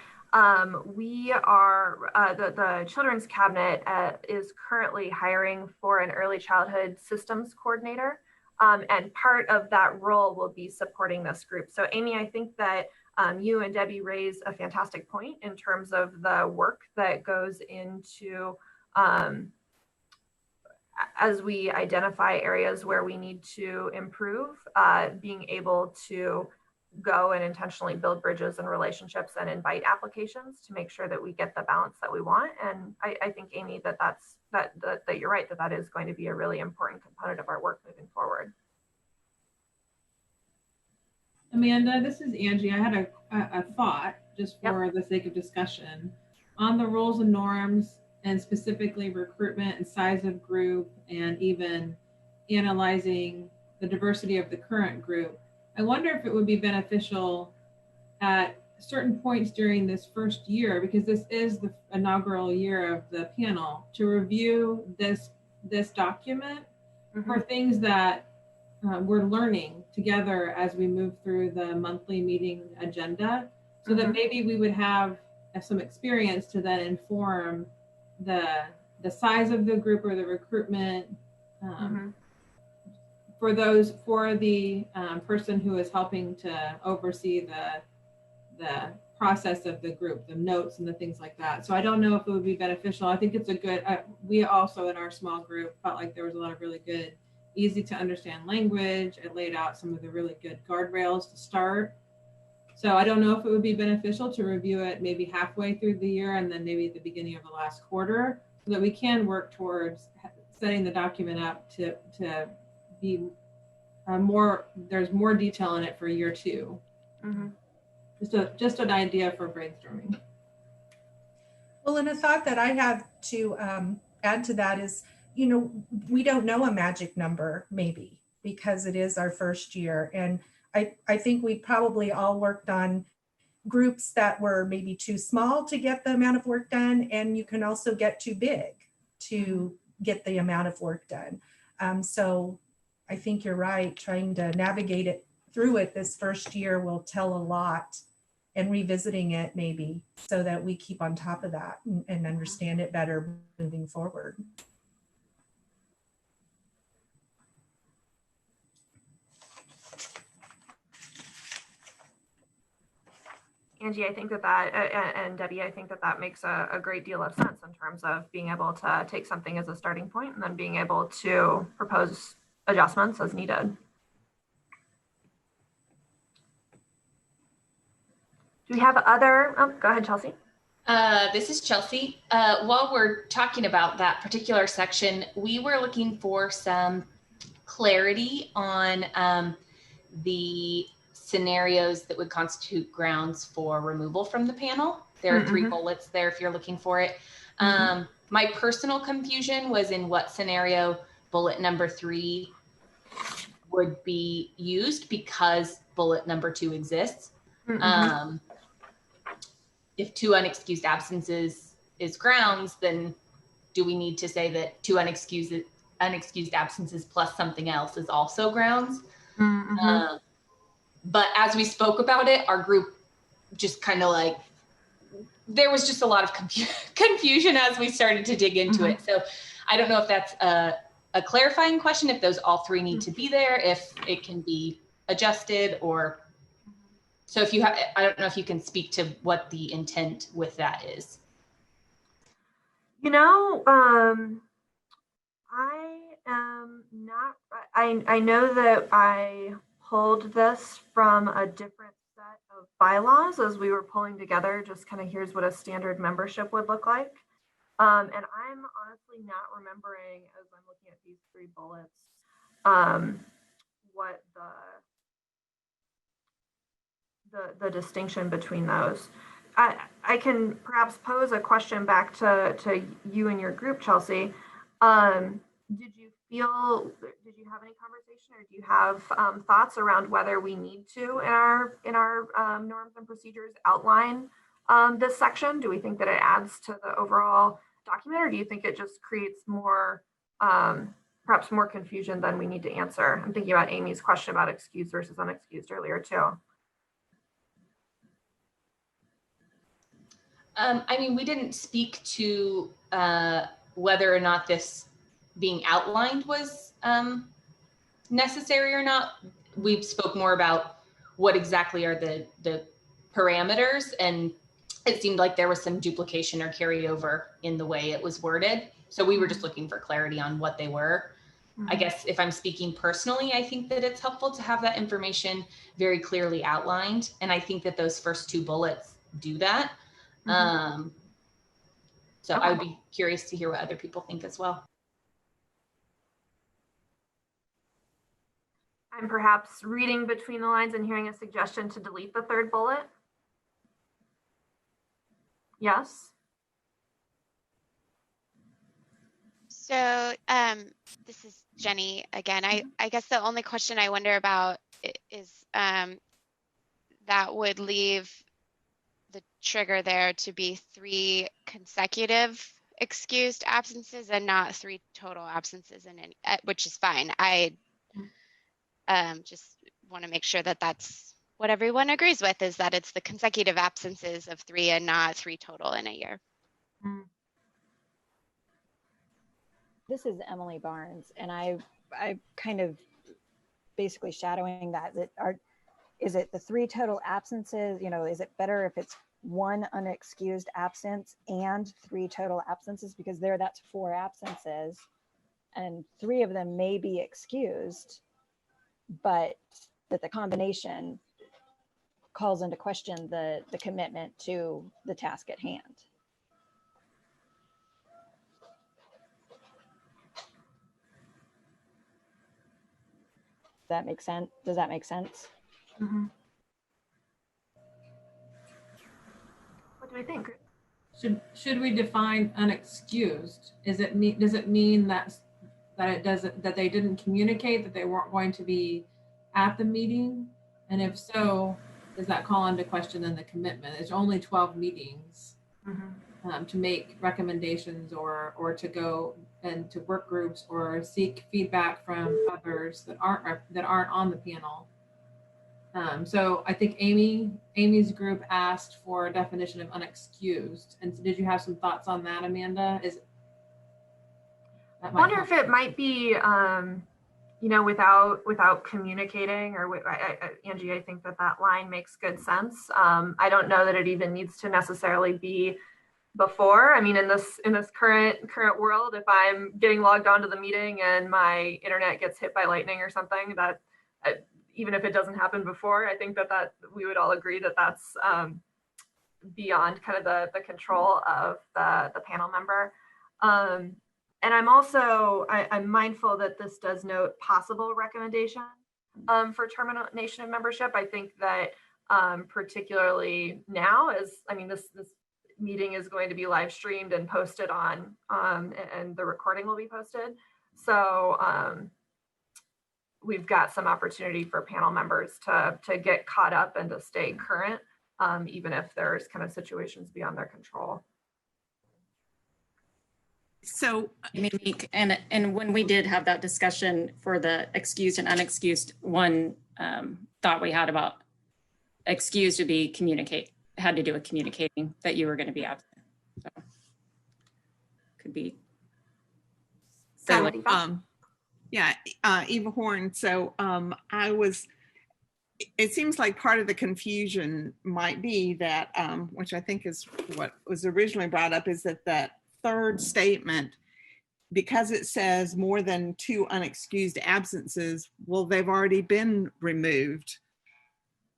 we are, the Children's Cabinet is currently hiring for an early childhood systems coordinator, and part of that role will be supporting this group. So Amy, I think that you and Debbie raised a fantastic point in terms of the work that goes into as we identify areas where we need to improve, being able to go and intentionally build bridges and relationships and invite applications to make sure that we get the balance that we want. And I think, Amy, that you're right, that is going to be a really important component of our work moving forward. Amanda, this is Angie. I had a thought, just for the sake of discussion, on the rules and norms, and specifically recruitment and size of group, and even analyzing the diversity of the current group. I wonder if it would be beneficial at certain points during this first year, because this is the inaugural year of the panel, to review this document for things that we're learning together as we move through the monthly meeting agenda, so that maybe we would have some experience to then inform the size of the group or the recruitment for the person who is helping to oversee the process of the group, the notes and the things like that. So I don't know if it would be beneficial. I think it's a good, we also in our small group felt like there was a lot of really good, easy to understand language. It laid out some of the really good guardrails to start. So I don't know if it would be beneficial to review it maybe halfway through the year and then maybe at the beginning of the last quarter, so that we can work towards setting the document up to be there's more detail in it for year two. Just an idea for brainstorming. Well, and a thought that I have to add to that is, we don't know a magic number, maybe, because it is our first year. And I think we probably all worked on groups that were maybe too small to get the amount of work done. And you can also get too big to get the amount of work done. So I think you're right. Trying to navigate it through it this first year will tell a lot, and revisiting it maybe so that we keep on top of that and understand it better moving forward. Angie, I think and Debbie, I think that makes a great deal of sense in terms of being able to take something as a starting point and then being able to propose adjustments as needed. Do we have other, go ahead, Chelsea. This is Chelsea. While we're talking about that particular section, we were looking for some clarity on the scenarios that would constitute grounds for removal from the panel. There are 3 bullets there if you're looking for it. My personal confusion was in what scenario bullet number 3 would be used, because bullet number 2 exists. If 2 unexcused absences is grounds, then do we need to say that 2 unexcused absences plus something else is also grounds? But as we spoke about it, our group just kind of like, there was just a lot of confusion as we started to dig into it. So I don't know if that's a clarifying question, if those all 3 need to be there, if it can be adjusted, or so if you have, I don't know if you can speak to what the intent with that is. I am not, I know that I pulled this from a different set of bylaws as we were pulling together, just kind of here's what a standard membership would look like. And I'm honestly not remembering, as I'm looking at these 3 bullets, what the distinction between those. I can perhaps pose a question back to you and your group, Chelsea. Did you have any conversation, or do you have thoughts around whether we need to in our norms and procedures outline this section? Do we think that it adds to the overall document, or do you think it just creates more perhaps more confusion than we need to answer? I'm thinking about Amy's question about excused versus unexcused earlier too. I mean, we didn't speak to whether or not this being outlined was necessary or not. We spoke more about what exactly are the parameters, and it seemed like there was some duplication or carryover in the way it was worded. So we were just looking for clarity on what they were. I guess if I'm speaking personally, I think that it's helpful to have that information very clearly outlined. And I think that those first 2 bullets do that. So I would be curious to hear what other people think as well. I'm perhaps reading between the lines and hearing a suggestion to delete the 3rd bullet. Yes. So this is Jenny again. I guess the only question I wonder about is that would leave trigger there to be 3 consecutive excused absences and not 3 total absences in any, which is fine. I just want to make sure that that's what everyone agrees with, is that it's the consecutive absences of 3 and not 3 total in a year. This is Emily Barnes, and I kind of basically shadowing that is it the 3 total absences? You know, is it better if it's 1 unexcused absence and 3 total absences, because that's 4 absences and 3 of them may be excused, but that the combination calls into question the commitment to the task at hand. That makes sense? Does that make sense? Mm-hmm. What do we think? Should we define unexcused? Does it mean that they didn't communicate, that they weren't going to be at the meeting? And if so, does that call into question then the commitment? It's only 12 meetings to make recommendations or to go and to work groups or seek feedback from others that aren't on the panel. So I think Amy's group asked for a definition of unexcused. And so did you have some thoughts on that, Amanda? I wonder if it might be, you know, without communicating, or Angie, I think that line makes good sense. I don't know that it even needs to necessarily be before. I mean, in this current world, if I'm getting logged onto the meeting and my internet gets hit by lightning or something, that even if it doesn't happen before, I think that we would all agree that that's beyond kind of the control of the panel member. And I'm also, I'm mindful that this does note possible recommendation for termination of membership. I think that particularly now, this meeting is going to be live streamed and posted on, and the recording will be posted. So we've got some opportunity for panel members to get caught up and to stay current, even if there's kind of situations beyond their control. So Monique, and when we did have that discussion for the excused and unexcused, one thought we had about excused to be had to do with communicating that you were going to be absent. So could be. Yeah, Eva Horn. So it seems like part of the confusion might be that, which I think is what was originally brought up, is that third statement, because it says more than 2 unexcused absences, well, they've already been removed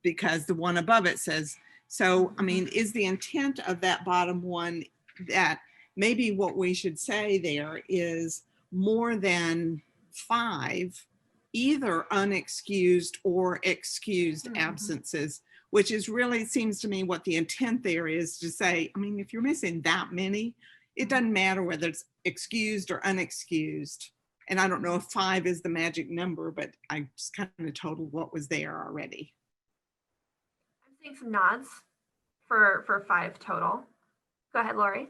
because the one above it says. So, I mean, is the intent of that bottom one that maybe what we should say there is more than 5 either unexcused or excused absences, which is really, seems to me what the intent there is to say. I mean, if you're missing that many, it doesn't matter whether it's excused or unexcused. And I don't know if 5 is the magic number, but I just kind of totaled what was there already. I'm seeing some nods for 5 total. Go ahead, Lori.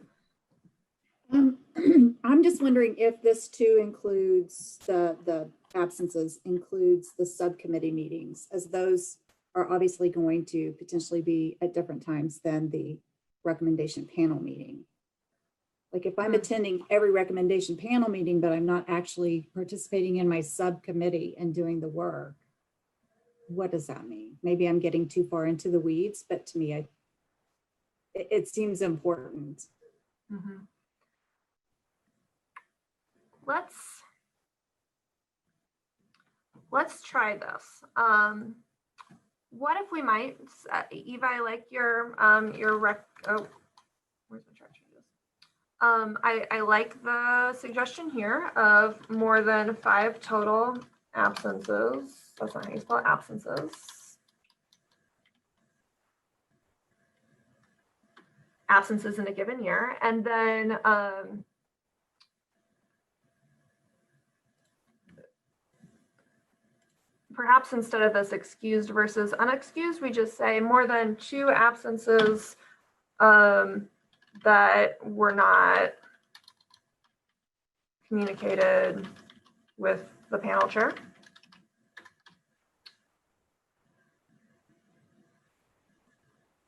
I'm just wondering if this too includes the absences, includes the subcommittee meetings, as those are obviously going to potentially be at different times than the recommendation panel meeting. Like if I'm attending every recommendation panel meeting, but I'm not actually participating in my subcommittee and doing the work, what does that mean? Maybe I'm getting too far into the weeds, but to me, it seems important. Mm-hmm. Let's try this. What if we might, Eva, I like your where's my chart changes? I like the suggestion here of more than 5 total absences. That's not how you spell it, absences. Absences in a given year. And then perhaps instead of this excused versus unexcused, we just say more than 2 absences that were not communicated with the panel chair.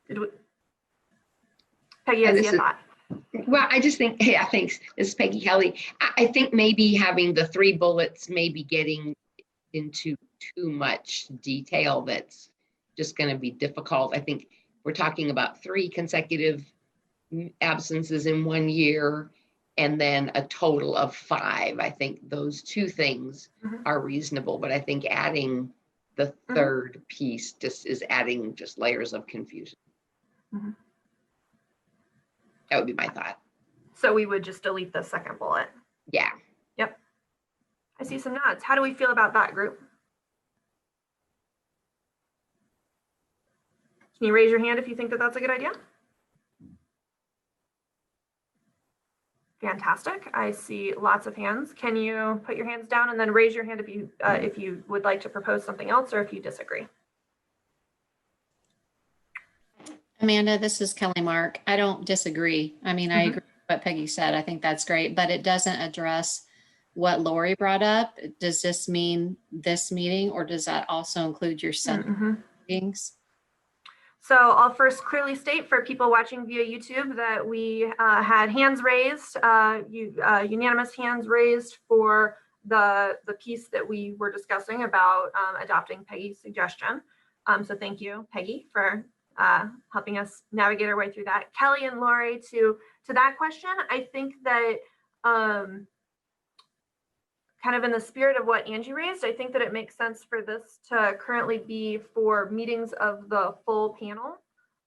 Did we? Peggy, I see a thought. Well, I just think, hey, thanks. This is Peggy Kelly. I think maybe having the 3 bullets may be getting into too much detail that's just going to be difficult. I think we're talking about 3 consecutive absences in 1 year and then a total of 5. I think those 2 things are reasonable, but I think adding the 3rd piece just is adding just layers of confusion. That would be my thought. So we would just delete the 2nd bullet. Yeah. Yep. I see some nods. How do we feel about that, group? Can you raise your hand if you think that that's a good idea? Fantastic. I see lots of hands. Can you put your hands down and then raise your hand if you would like to propose something else or if you disagree? Amanda, this is Kelly Mark. I don't disagree. I mean, I agree with what Peggy said. I think that's great, but it doesn't address what Lori brought up. Does this mean this meeting, or does that also include your Sunday meetings? So I'll first clearly state for people watching via YouTube that we had hands raised, unanimous hands raised for the piece that we were discussing about adopting Peggy's suggestion. So thank you, Peggy, for helping us navigate our way through that. Kelly and Lori, to that question, I think that kind of in the spirit of what Angie raised, I think that it makes sense for this to currently be for meetings of the full panel.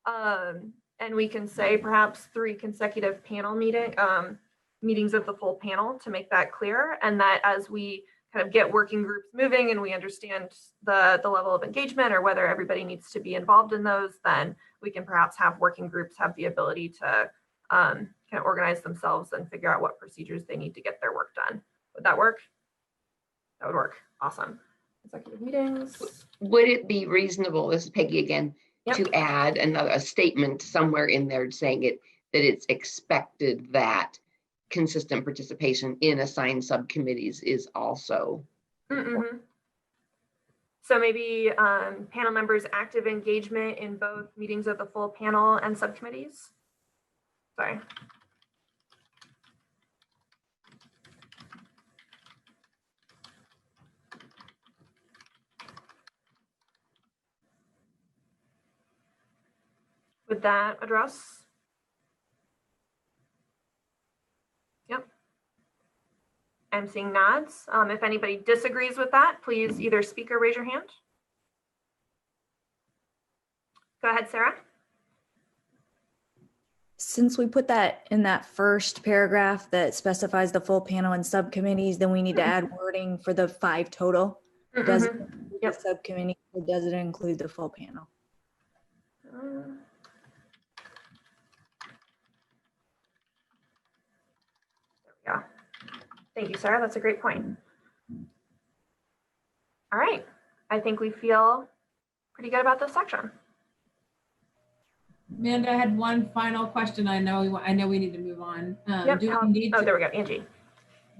And we can say perhaps 3 consecutive panel meetings of the full panel to make that clear. And that as we kind of get working groups moving and we understand the level of engagement or whether everybody needs to be involved in those, then we can perhaps have working groups have the ability to kind of organize themselves and figure out what procedures they need to get their work done. Would that work? That would work. Awesome. Executive meetings. Would it be reasonable, this is Peggy again, to add a statement somewhere in there saying that it's expected that consistent participation in assigned subcommittees is also. So maybe panel members' active engagement in both meetings of the full panel and subcommittees. Sorry. Would that address? Yep. I'm seeing nods. If anybody disagrees with that, please either speak or raise your hand. Go ahead, Sarah. Since we put that in that first paragraph that specifies the full panel and subcommittees, then we need to add wording for the 5 total. Does it include the subcommittee, or does it include the full panel? Yeah. Thank you, Sarah. That's a great point. All right. I think we feel pretty good about this section. Amanda, I had one final question. I know we need to move on. Yep. Do we need to, there we go, Angie.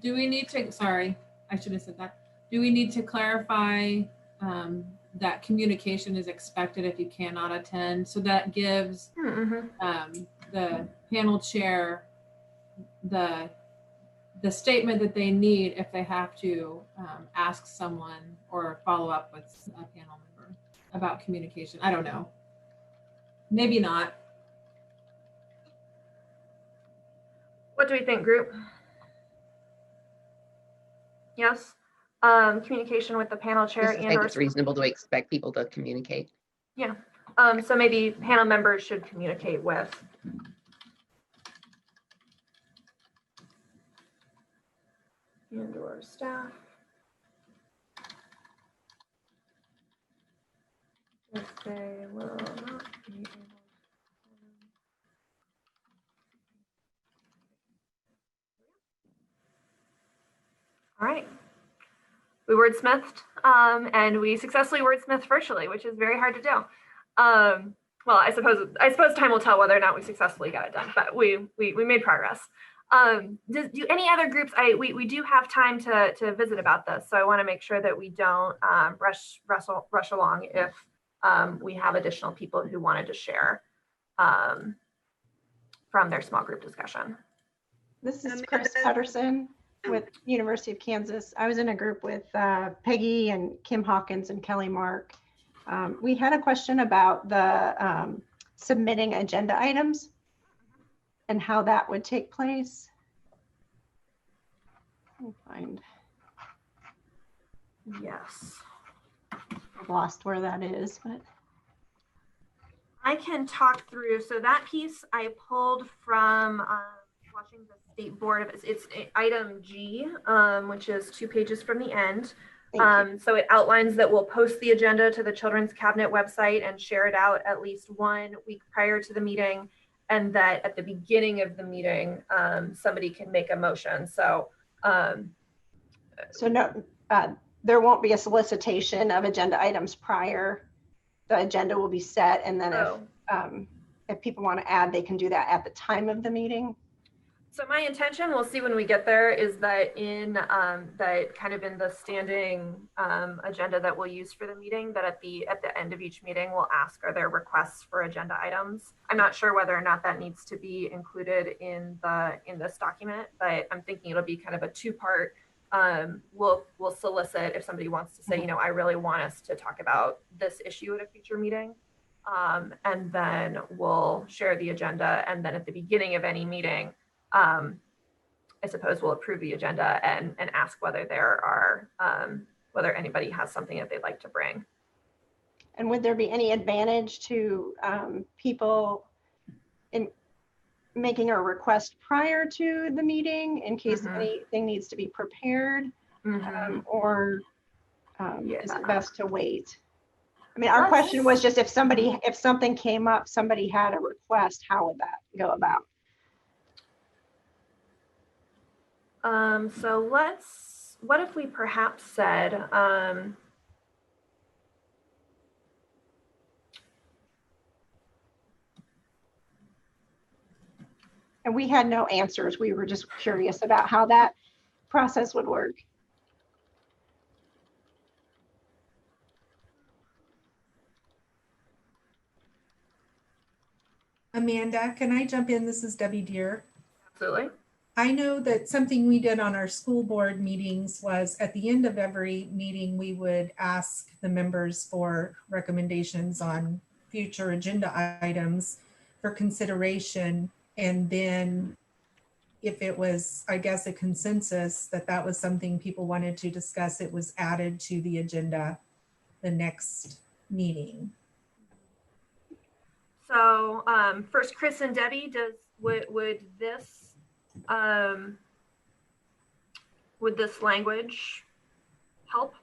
Do we need to, sorry, I should have said that. Do we need to clarify that communication is expected if you cannot attend? So that gives the panel chair the statement that they need if they have to ask someone or follow up with a panel member about communication. I don't know. Maybe not. What do we think, group? Yes. Communication with the panel chair. I think it's reasonable to expect people to communicate. Yeah. So maybe panel members should communicate with and/or staff if they will not be able to. All right. We wordsmithed and we successfully wordsmithed virtually, which is very hard to do. well, I suppose time will tell whether or not we successfully got it done, but we made progress. Do any other groups? We do have time to visit about this, so I want to make sure that we don't rush along if we have additional people who wanted to share from their small group discussion. This is Chris Pedersen with University of Kansas. I was in a group with Peggy and Kim Hawkins and Kelly Mark. We had a question about the submitting agenda items and how that would take place. Let me find. Yes. I've lost where that is, but. I can talk through. So that piece I pulled from watching the state board. It's item G, which is 2 pages from the end. So it outlines that we'll post the agenda to the Children's Cabinet website and share it out at least 1 week prior to the meeting, and that at the beginning of the meeting, somebody can make a motion. So, no, there won't be a solicitation of agenda items prior. The agenda will be set, and then if people want to add, they can do that at the time of the meeting. So my intention, we'll see when we get there, is that in that kind of in the standing agenda that we'll use for the meeting, that at the end of each meeting, we'll ask, are there requests for agenda items? I'm not sure whether or not that needs to be included in this document, but I'm thinking it'll be kind of a 2-part. We'll solicit if somebody wants to say, I really want us to talk about this issue at a future meeting. And then we'll share the agenda. And then at the beginning of any meeting, I suppose we'll approve the agenda and ask whether there are, whether anybody has something that they'd like to bring. And would there be any advantage to people in making a request prior to the meeting in case anything needs to be prepared, or is it best to wait? I mean, our question was just if something came up, somebody had a request, how would that go about? So what if we perhaps said, and we had no answers. We were just curious about how that process would work. Amanda, can I jump in? This is Debbie Deere. Absolutely. I know that something we did on our school board meetings was at the end of every meeting, we would ask the members for recommendations on future agenda items for consideration. And then if it was, I guess, a consensus that that was something people wanted to discuss, it was added to the agenda the next meeting. So first, Chris and Debbie, would this language help?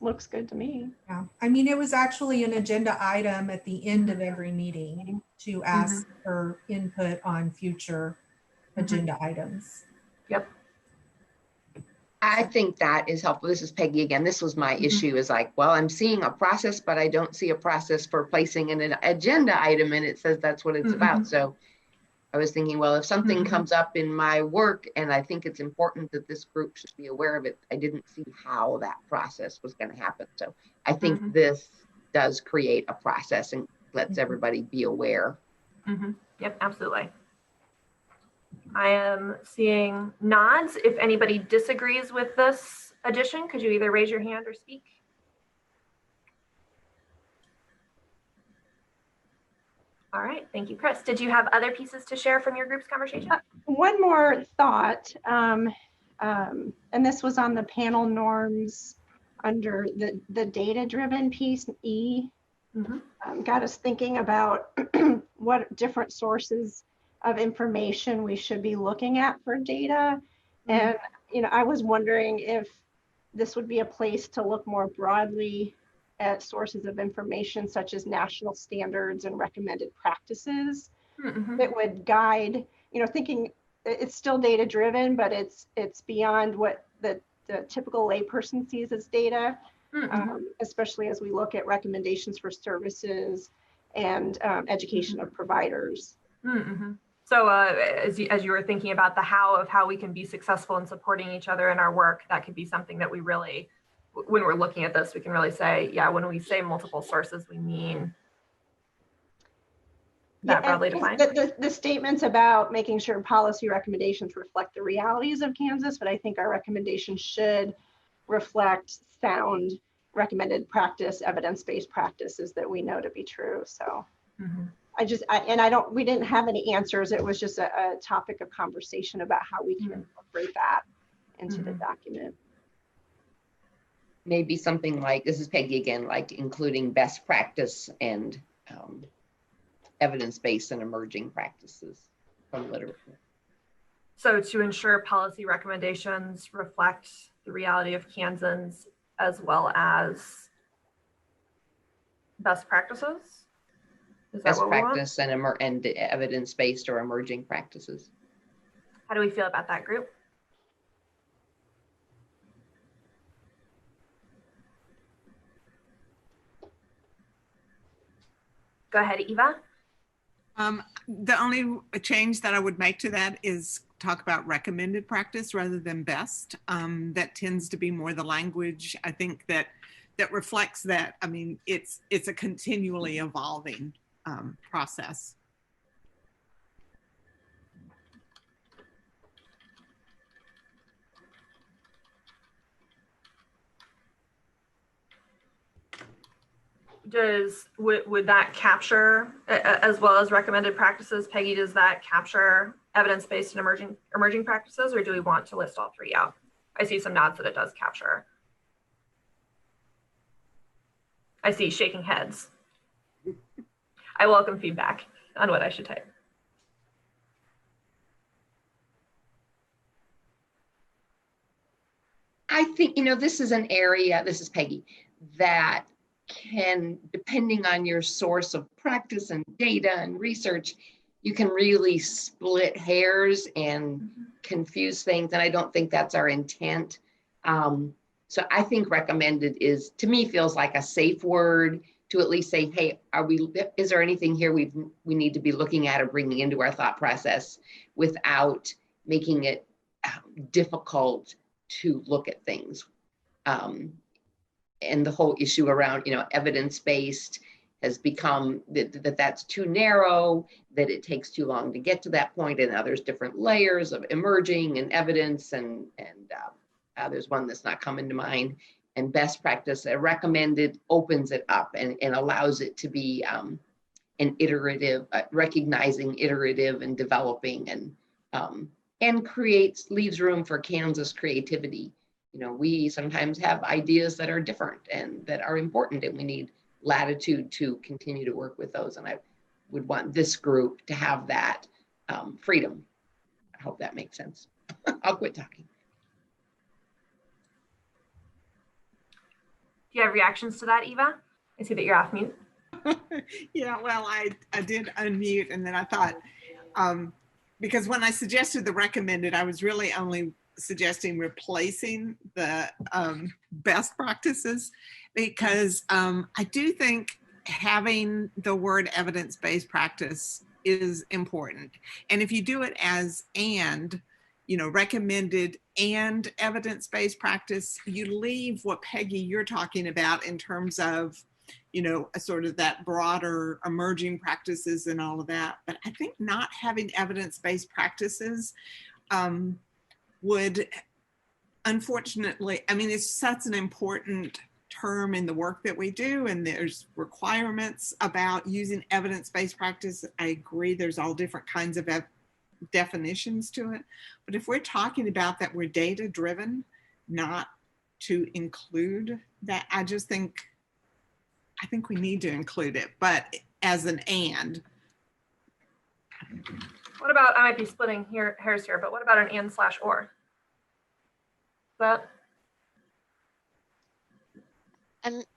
Looks good to me. Yeah, I mean, it was actually an agenda item at the end of every meeting to ask for input on future agenda items. Yep. I think that is helpful. This is Peggy again. This was my issue, is like, well, I'm seeing a process, but I don't see a process for placing in an agenda item, and it says that's what it's about. So I was thinking, well, if something comes up in my work and I think it's important that this group should be aware of it, I didn't see how that process was going to happen. So I think this does create a process and lets everybody be aware. Yep, absolutely. I am seeing nods. If anybody disagrees with this addition, could you either raise your hand or speak? All right, thank you, Chris. Did you have other pieces to share from your group's conversation? One more thought, and this was on the panel norms under the data-driven piece, E. Got us thinking about what different sources of information we should be looking at for data. And, I was wondering if this would be a place to look more broadly at sources of information such as national standards and recommended practices that would guide, thinking it's still data driven, but it's beyond what the typical layperson sees as data. especially as we look at recommendations for services and education of providers. So as you were thinking about the how of how we can be successful in supporting each other in our work, that could be something that we really, when we're looking at this, we can really say, yeah, when we say multiple sources, we mean that broadly defined. The statements about making sure policy recommendations reflect the realities of Kansas, but I think our recommendations should reflect sound recommended practice, evidence-based practices that we know to be true. So we didn't have any answers. It was just a topic of conversation about how we can incorporate that into the document. Maybe something like, this is Peggy again, like including best practice and evidence-based and emerging practices from literature. So to ensure policy recommendations reflect the reality of Kansans as well as best practices? Is that best what practice and evidence-based or emerging practices. How do we feel about that group? Go ahead, Eva. The only change that I would make to that is talk about recommended practice rather than best. That tends to be more the language, I think, that reflects that. I mean, it's a continually evolving process. Would that capture, as well as recommended practices, Peggy, does that capture evidence-based and emerging practices, or do we want to list all three out? I see some nods that it does capture. I see shaking heads. I welcome feedback on what I should type. I think, this is an area, this is Peggy, that can, depending on your source of practice and data and research, you can really split hairs and confuse things. And I don't think that's our intent. So I think recommended to me, feels like a safe word to at least say, hey, is there anything here we need to be looking at or bringing into our thought process without making it difficult to look at things. And the whole issue around, evidence-based has become that's too narrow, that it takes too long to get to that point. And now there's different layers of emerging and evidence, and there's one that's not coming to mind. And best practice, recommended, opens it up and allows it to be an iterative, recognizing iterative and developing, and leaves room for Kansas creativity. We sometimes have ideas that are different and that are important, and we need latitude to continue to work with those. And I would want this group to have that freedom. I hope that makes sense. I'll quit talking. Do you have reactions to that, Eva? I see that you're off mute. Yeah, well, I did unmute, and then I thought, because when I suggested the recommended, I was really only suggesting replacing the best practices, because I do think having the word evidence-based practice is important. And if you do it as recommended and evidence-based practice, you leave what, Peggy, you're talking about in terms of, sort of that broader emerging practices and all of that. But I think not having evidence-based practices would, unfortunately, it's such an important term in the work that we do, and there's requirements about using evidence-based practice. I agree, there's all different kinds of definitions to it. But if we're talking about that we're data-driven, not to include that, I think we need to include it, but as an and. What about, I might be splitting hairs here, but what about an and/or? That?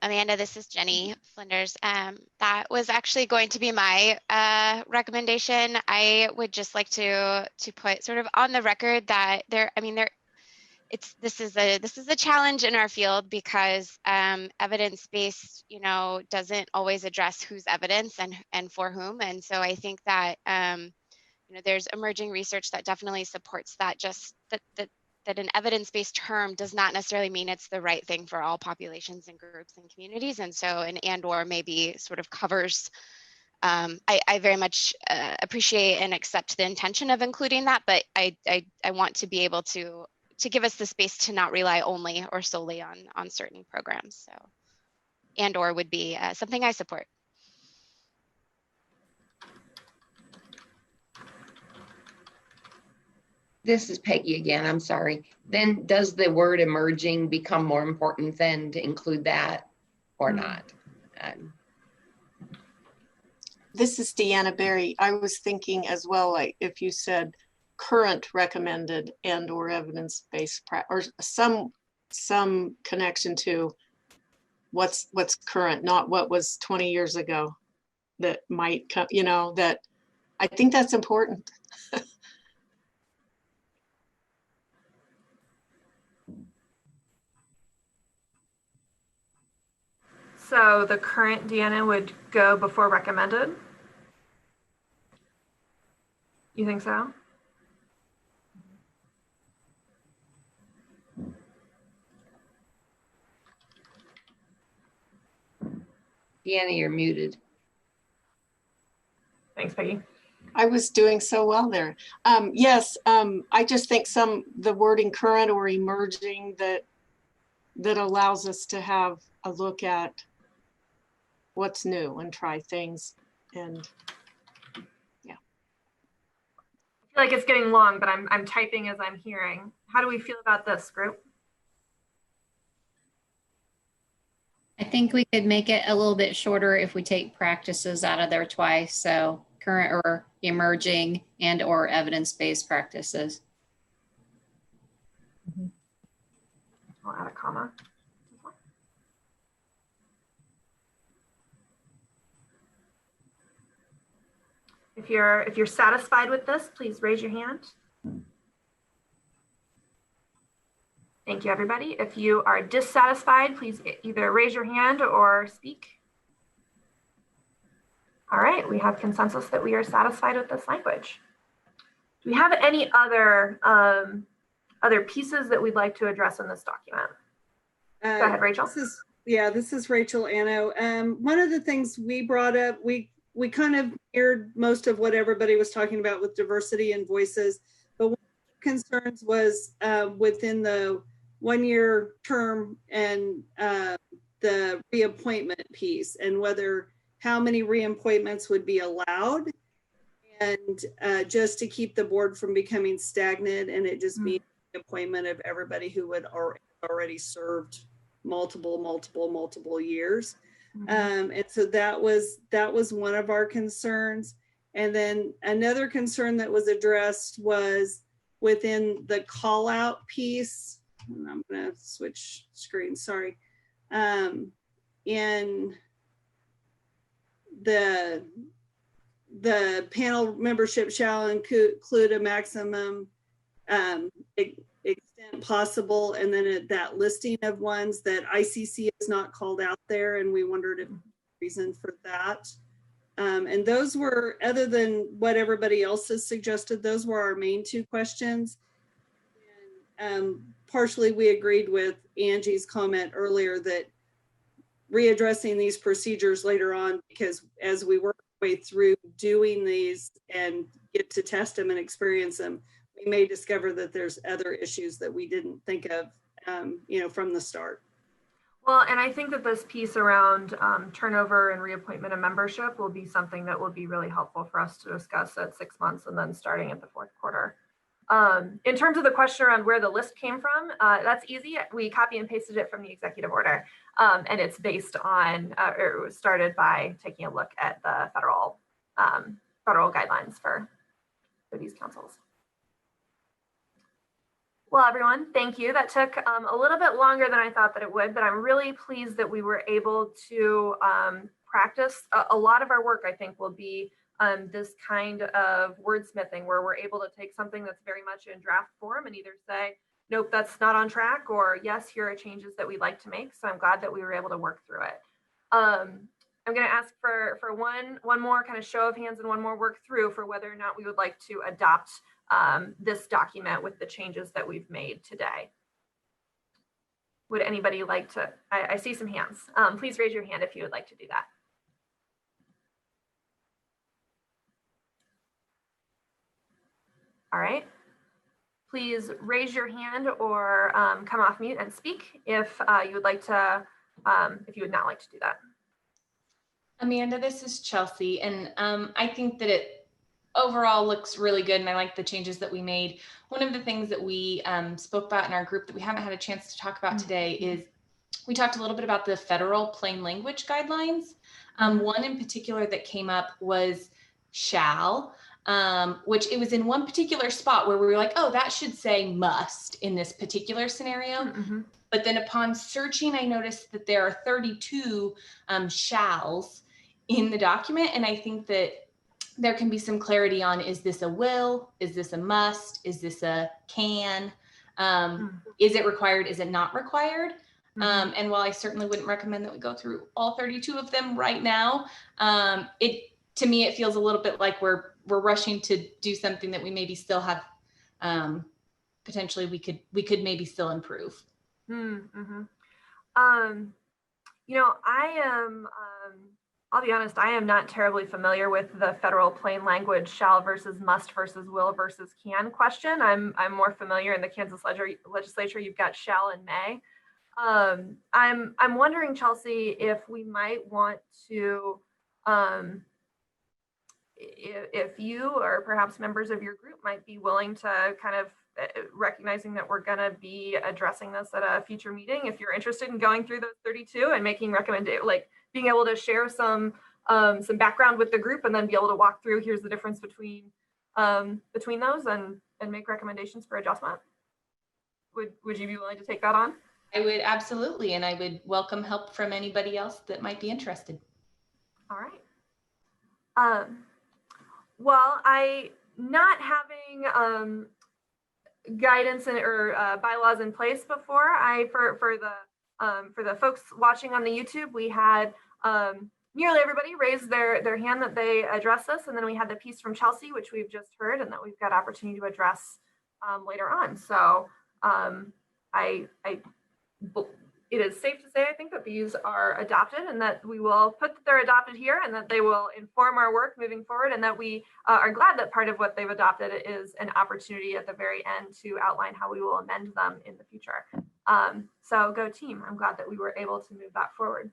Amanda, this is Jenny Flinders. That was actually going to be my recommendation. I would just like to put sort of on the record that there this is a challenge in our field because evidence-based, doesn't always address whose evidence and for whom. And so I think that there's emerging research that definitely supports that. Just that an evidence-based term does not necessarily mean it's the right thing for all populations and groups and communities. And so an and/or maybe sort of covers. I very much appreciate and accept the intention of including that, but I want to be able to give us the space to not rely only or solely on certain programs. So and/or would be something I support. This is Peggy again, I'm sorry. Then does the word emerging become more important than to include that or not? This is Deanna Berry. I was thinking as well, like if you said current recommended and or evidence-based or some connection to what's current, not what was 20 years ago that might come, that I think that's important. So the current Deanna would go before recommended? You think so? Deanna, you're muted. Thanks, Peggy. I was doing so well there. Yes, I just think the wording current or emerging that allows us to have a look at what's new and try things. And yeah. I feel like it's getting long, but I'm typing as I'm hearing. How do we feel about this group? I think we could make it a little bit shorter if we take practices out of there twice. So current or emerging and or evidence-based practices. I'll add a comma. If you're satisfied with this, please raise your hand. Thank you, everybody. If you are dissatisfied, please either raise your hand or speak. All right, we have consensus that we are satisfied with this language. Do we have any other pieces that we'd like to address in this document? Go ahead, Rachel. This is Rachel Anno. One of the things we brought up, we kind of mirrored most of what everybody was talking about with diversity and voices, but one of the concerns was within the one-year term and the reappointment piece, and how many reappointments would be allowed, and just to keep the board from becoming stagnant and it just being the appointment of everybody who would already served multiple years. And so that was one of our concerns. And then another concern that was addressed was within the call out piece. And I'm going to switch screens, sorry. In the panel membership shall include a maximum extent possible, and then that listing of ones that ICC is not called out there, and we wondered if reason for that. And those were, other than what everybody else has suggested, those were our main two questions. And partially we agreed with Angie's comment earlier that readdressing these procedures later on, because as we work our way through doing these and get to test them and experience them, we may discover that there's other issues that we didn't think of, from the start. Well, and I think that this piece around turnover and reappointment of membership will be something that will be really helpful for us to discuss at 6 months and then starting at the fourth quarter. In terms of the question around where the list came from, that's easy. We copy and pasted it from the executive order, and it's based on, or it was started by taking a look at the federal guidelines for these councils. Well, everyone, thank you. That took a little bit longer than I thought that it would, but I'm really pleased that we were able to practice. A lot of our work, I think, will be this kind of wordsmithing where we're able to take something that's very much in draft form and either say, nope, that's not on track, or yes, here are changes that we'd like to make. So I'm glad that we were able to work through it. I'm going to ask for one more kind of show of hands and one more work through for whether or not we would like to adopt this document with the changes that we've made today. Would anybody like to? I see some hands. Please raise your hand if you would like to do that. All right. Please raise your hand or come off mute and speak if you would like to, if you would not like to do that. Amanda, this is Chelsea, and I think that it overall looks really good, and I like the changes that we made. One of the things that we spoke about in our group that we haven't had a chance to talk about today is we talked a little bit about the federal plain language guidelines. One in particular that came up was shall, which it was in one particular spot where we were like, oh, that should say must in this particular scenario. But then upon searching, I noticed that there are 32 shalls in the document. And I think that there can be some clarity on, is this a will? Is this a must? Is this a can? Is it required? Is it not required? And while I certainly wouldn't recommend that we go through all 32 of them right now, to me, it feels a little bit like we're rushing to do something that we maybe still have, potentially we could maybe still improve. You know, I am, I'll be honest, I am not terribly familiar with the federal plain language shall versus must versus will versus can question. I'm more familiar in the Kansas legislature, you've got shall and may. I'm wondering, Chelsea, if we might want to, if you or perhaps members of your group might be willing to kind of recognizing that we're going to be addressing this at a future meeting, if you're interested in going through those 32 and making recommendations, like being able to share some background with the group and then be able to walk through, here's the difference between those and make recommendations for adjustment. Would you be willing to take that on? I would absolutely, and I would welcome help from anybody else that might be interested. All right. Well, not having guidance or bylaws in place before, for the folks watching on the YouTube, we had nearly everybody raise their hand that they address this, and then we had the piece from Chelsea, which we've just heard, and that we've got opportunity to address later on. So it is safe to say, I think, that these are adopted and that we will put that they're adopted here and that they will inform our work moving forward, and that we are glad that part of what they've adopted is an opportunity at the very end to outline how we will amend them in the future. So go team. I'm glad that we were able to move that forward.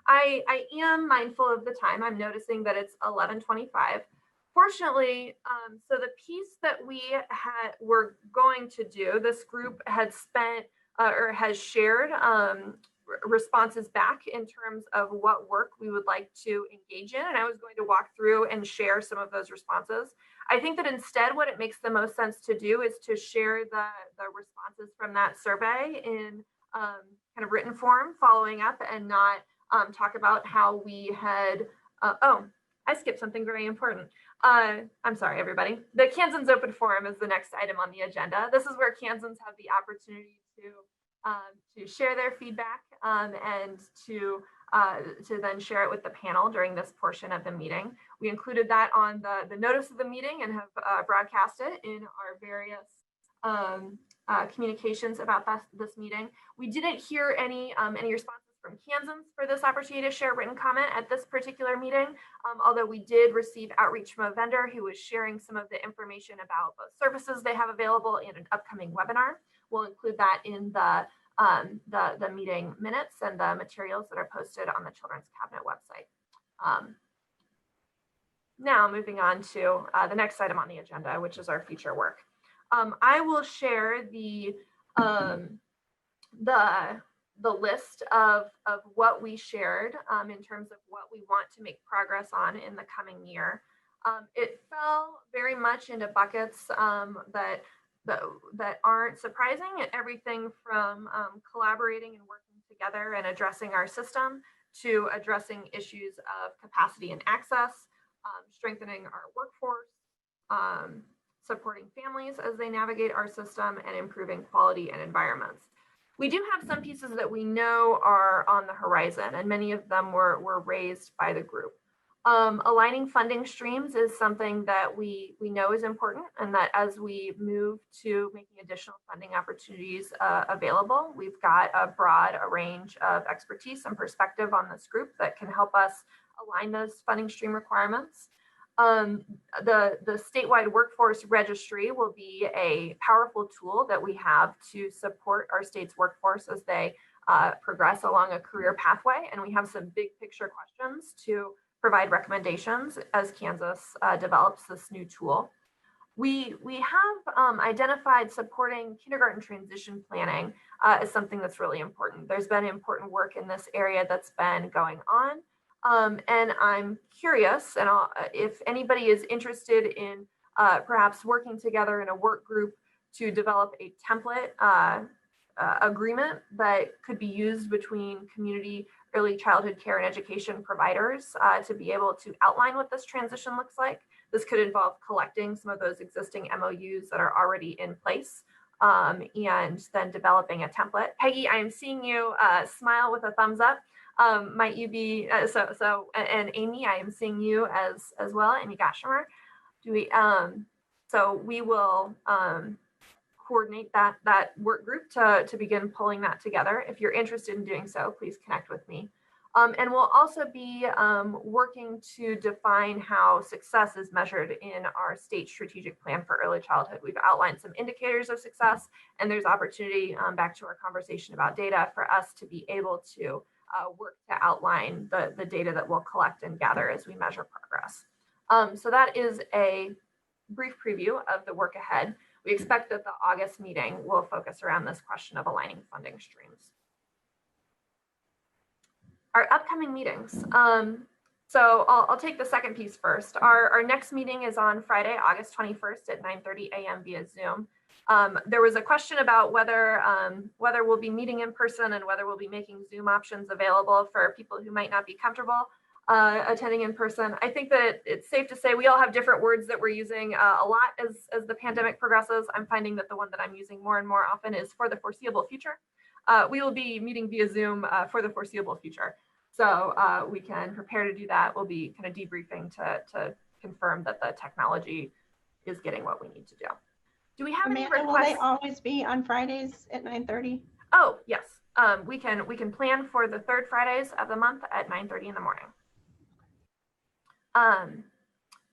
I am mindful of the time. I'm noticing that it's 11:25. Fortunately, so the piece that we're going to do, this group had spent or has shared responses back in terms of what work we would like to engage in. And I was going to walk through and share some of those responses. I think that instead what it makes the most sense to do is to share the responses from that survey in kind of written form following up, and not talk about how we had, oh, I skipped something very important. I'm sorry, everybody. The Kansans Open Forum is the next item on the agenda. This is where Kansans have the opportunity to share their feedback and to then share it with the panel during this portion of the meeting. We included that on the notice of the meeting and have broadcast it in our various communications about this meeting. We didn't hear any responses from Kansans for this opportunity to share written comment at this particular meeting, although we did receive outreach from a vendor who was sharing some of the information about both services they have available and an upcoming webinar. We'll include that in the meeting minutes and the materials that are posted on the Children's Cabinet website. Now moving on to the next item on the agenda, which is our future work. I will share the list of what we shared in terms of what we want to make progress on in the coming year. It fell very much into buckets that aren't surprising. Everything from collaborating and working together and addressing our system, to addressing issues of capacity and access, strengthening our workforce, supporting families as they navigate our system, and improving quality and environments. We do have some pieces that we know are on the horizon, and many of them were raised by the group. Aligning funding streams is something that we know is important, and that as we move to making additional funding opportunities available, we've got a broad range of expertise and perspective on this group that can help us align those funding stream requirements. The statewide workforce registry will be a powerful tool that we have to support our state's workforce as they progress along a career pathway, and we have some big picture questions to provide recommendations as Kansas develops this new tool. We have identified supporting kindergarten transition planning as something that's really important. There's been important work in this area that's been going on. And I'm curious, and if anybody is interested in perhaps working together in a work group to develop a template agreement that could be used between community early childhood care and education providers to be able to outline what this transition looks like. This could involve collecting some of those existing MOUs that are already in place and then developing a template. Peggy, I am seeing you smile with a thumbs up. Might you be, and Amy, I am seeing you as well, Amy Goshamer. So we will coordinate that work group to begin pulling that together. If you're interested in doing so, please connect with me. And we'll also be working to define how success is measured in our state strategic plan for early childhood. We've outlined some indicators of success, and there's opportunity, back to our conversation about data, for us to be able to work to outline the data that we'll collect and gather as we measure progress. So that is a brief preview of the work ahead. We expect that the August meeting will focus around this question of aligning funding streams. Our upcoming meetings. So I'll take the second piece first. Our next meeting is on Friday, August 21st at 9:30 a.m. via Zoom. There was a question about whether we'll be meeting in person and whether we'll be making Zoom options available for people who might not be comfortable attending in person. I think that it's safe to say we all have different words that we're using a lot as the pandemic progresses. I'm finding that the one that I'm using more and more often is for the foreseeable future. We will be meeting via Zoom for the foreseeable future. So we can prepare to do that. We'll be kind of debriefing to confirm that the technology is getting what we need to do. Do we have Amanda, any requests? will they always be on Fridays at 9:30? Oh, yes. We can plan for the third Fridays of the month at 9:30 in the morning.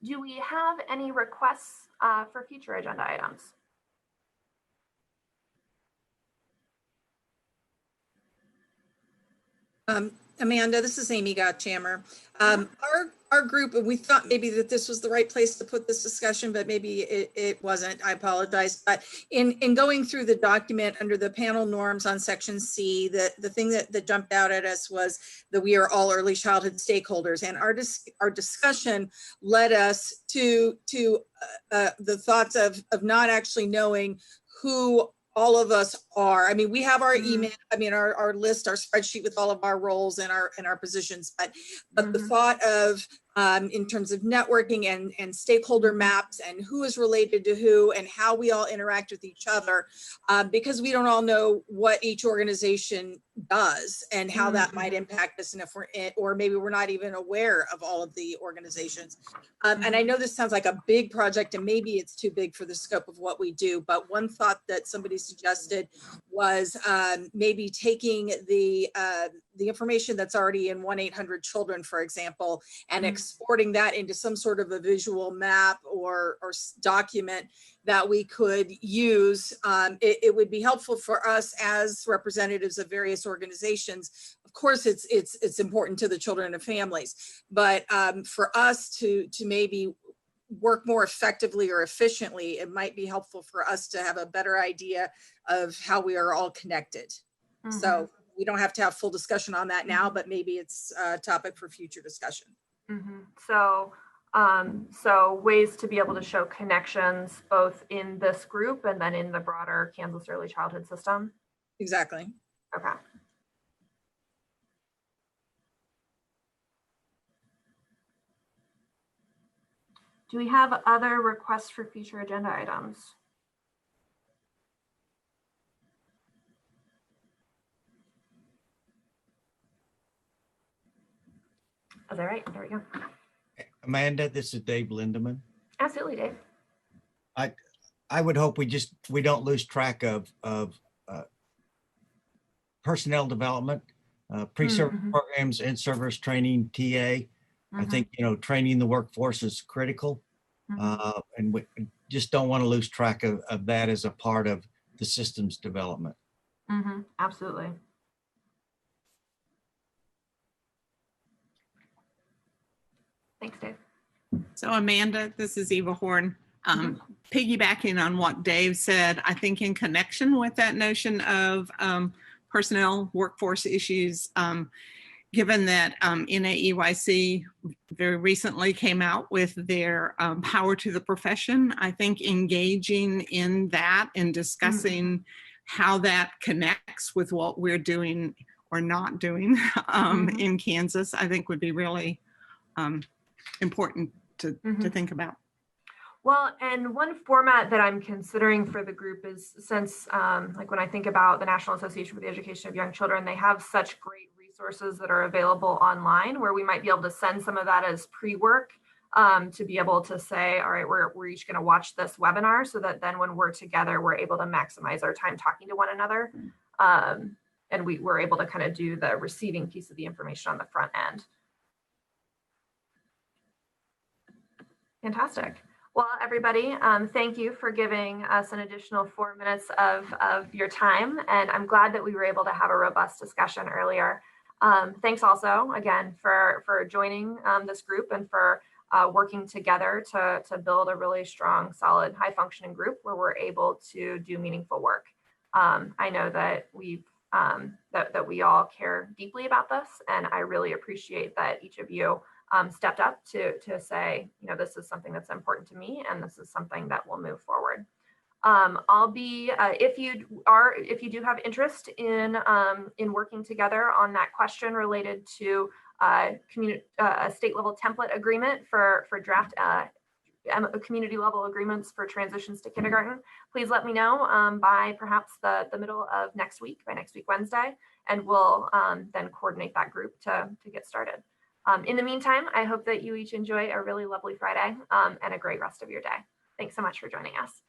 Do we have any requests for future agenda items? Amanda, this is Amy Gottchammer. Our group, we thought maybe that this was the right place to put this discussion, but maybe it wasn't. I apologize. But in going through the document under the panel norms on section C, the thing that jumped out at us was that we are all early childhood stakeholders, and our discussion led us to the thoughts of not actually knowing who all of us are. I mean, we have our email, I mean, our list, our spreadsheet with all of our roles and our positions, but the thought of in terms of networking and stakeholder maps and who is related to who and how we all interact with each other, because we don't all know what each organization does and how that might impact us, and if or maybe we're not even aware of all of the organizations. And I know this sounds like a big project and maybe it's too big for the scope of what we do, but one thought that somebody suggested was maybe taking the information that's already in 1-800-CHILDREN, for example, and exporting that into some sort of a visual map or document that we could use. It would be helpful for us as representatives of various organizations. Of course, it's important to the children and families, but for us to maybe work more effectively or efficiently, it might be helpful for us to have a better idea of how we are all connected. So we don't have to have full discussion on that now, but maybe it's a topic for future discussion. So ways to be able to show connections both in this group and then in the broader Kansas early childhood system. Exactly. Okay. Do we have other requests for future agenda items? Is that right? There we go. Amanda, this is Dave Lindeman. Absolutely, Dave. I would hope we don't lose track of personnel development, pre-service programs, in-service training, TA. I think, training the workforce is critical. And we just don't want to lose track of that as a part of the systems development. Absolutely. Thanks, Dave. So Amanda, this is Eva Horn. Piggybacking on what Dave said, I think in connection with that notion of personnel workforce issues, given that NAEYC very recently came out with their power to the profession, I think engaging in that and discussing how that connects with what we're doing or not doing in Kansas, I think would be really important to think about. Well, and one format that I'm considering for the group is, since like when I think about the National Association for the Education of Young Children, they have such great resources that are available online where we might be able to send some of that as pre-work to be able to say, all right, we're each going to watch this webinar so that then when we're together, we're able to maximize our time talking to one another. And we're able to kind of do the receiving piece of the information on the front end. Fantastic. Well, everybody, thank you for giving us an additional 4 minutes of your time. And I'm glad that we were able to have a robust discussion earlier. Thanks also, again, for joining this group and for working together to build a really strong, solid, high-functioning group where we're able to do meaningful work. I know that that we all care deeply about this, and I really appreciate that each of you stepped up to say, this is something that's important to me, and this is something that will move forward. I'll be if you do have interest in working together on that question related to a state level template agreement for draft community level agreements for transitions to kindergarten, please let me know by perhaps the middle of next week, by next week Wednesday, and we'll then coordinate that group to get started. In the meantime, I hope that you each enjoy a really lovely Friday and a great rest of your day. Thanks so much for joining us.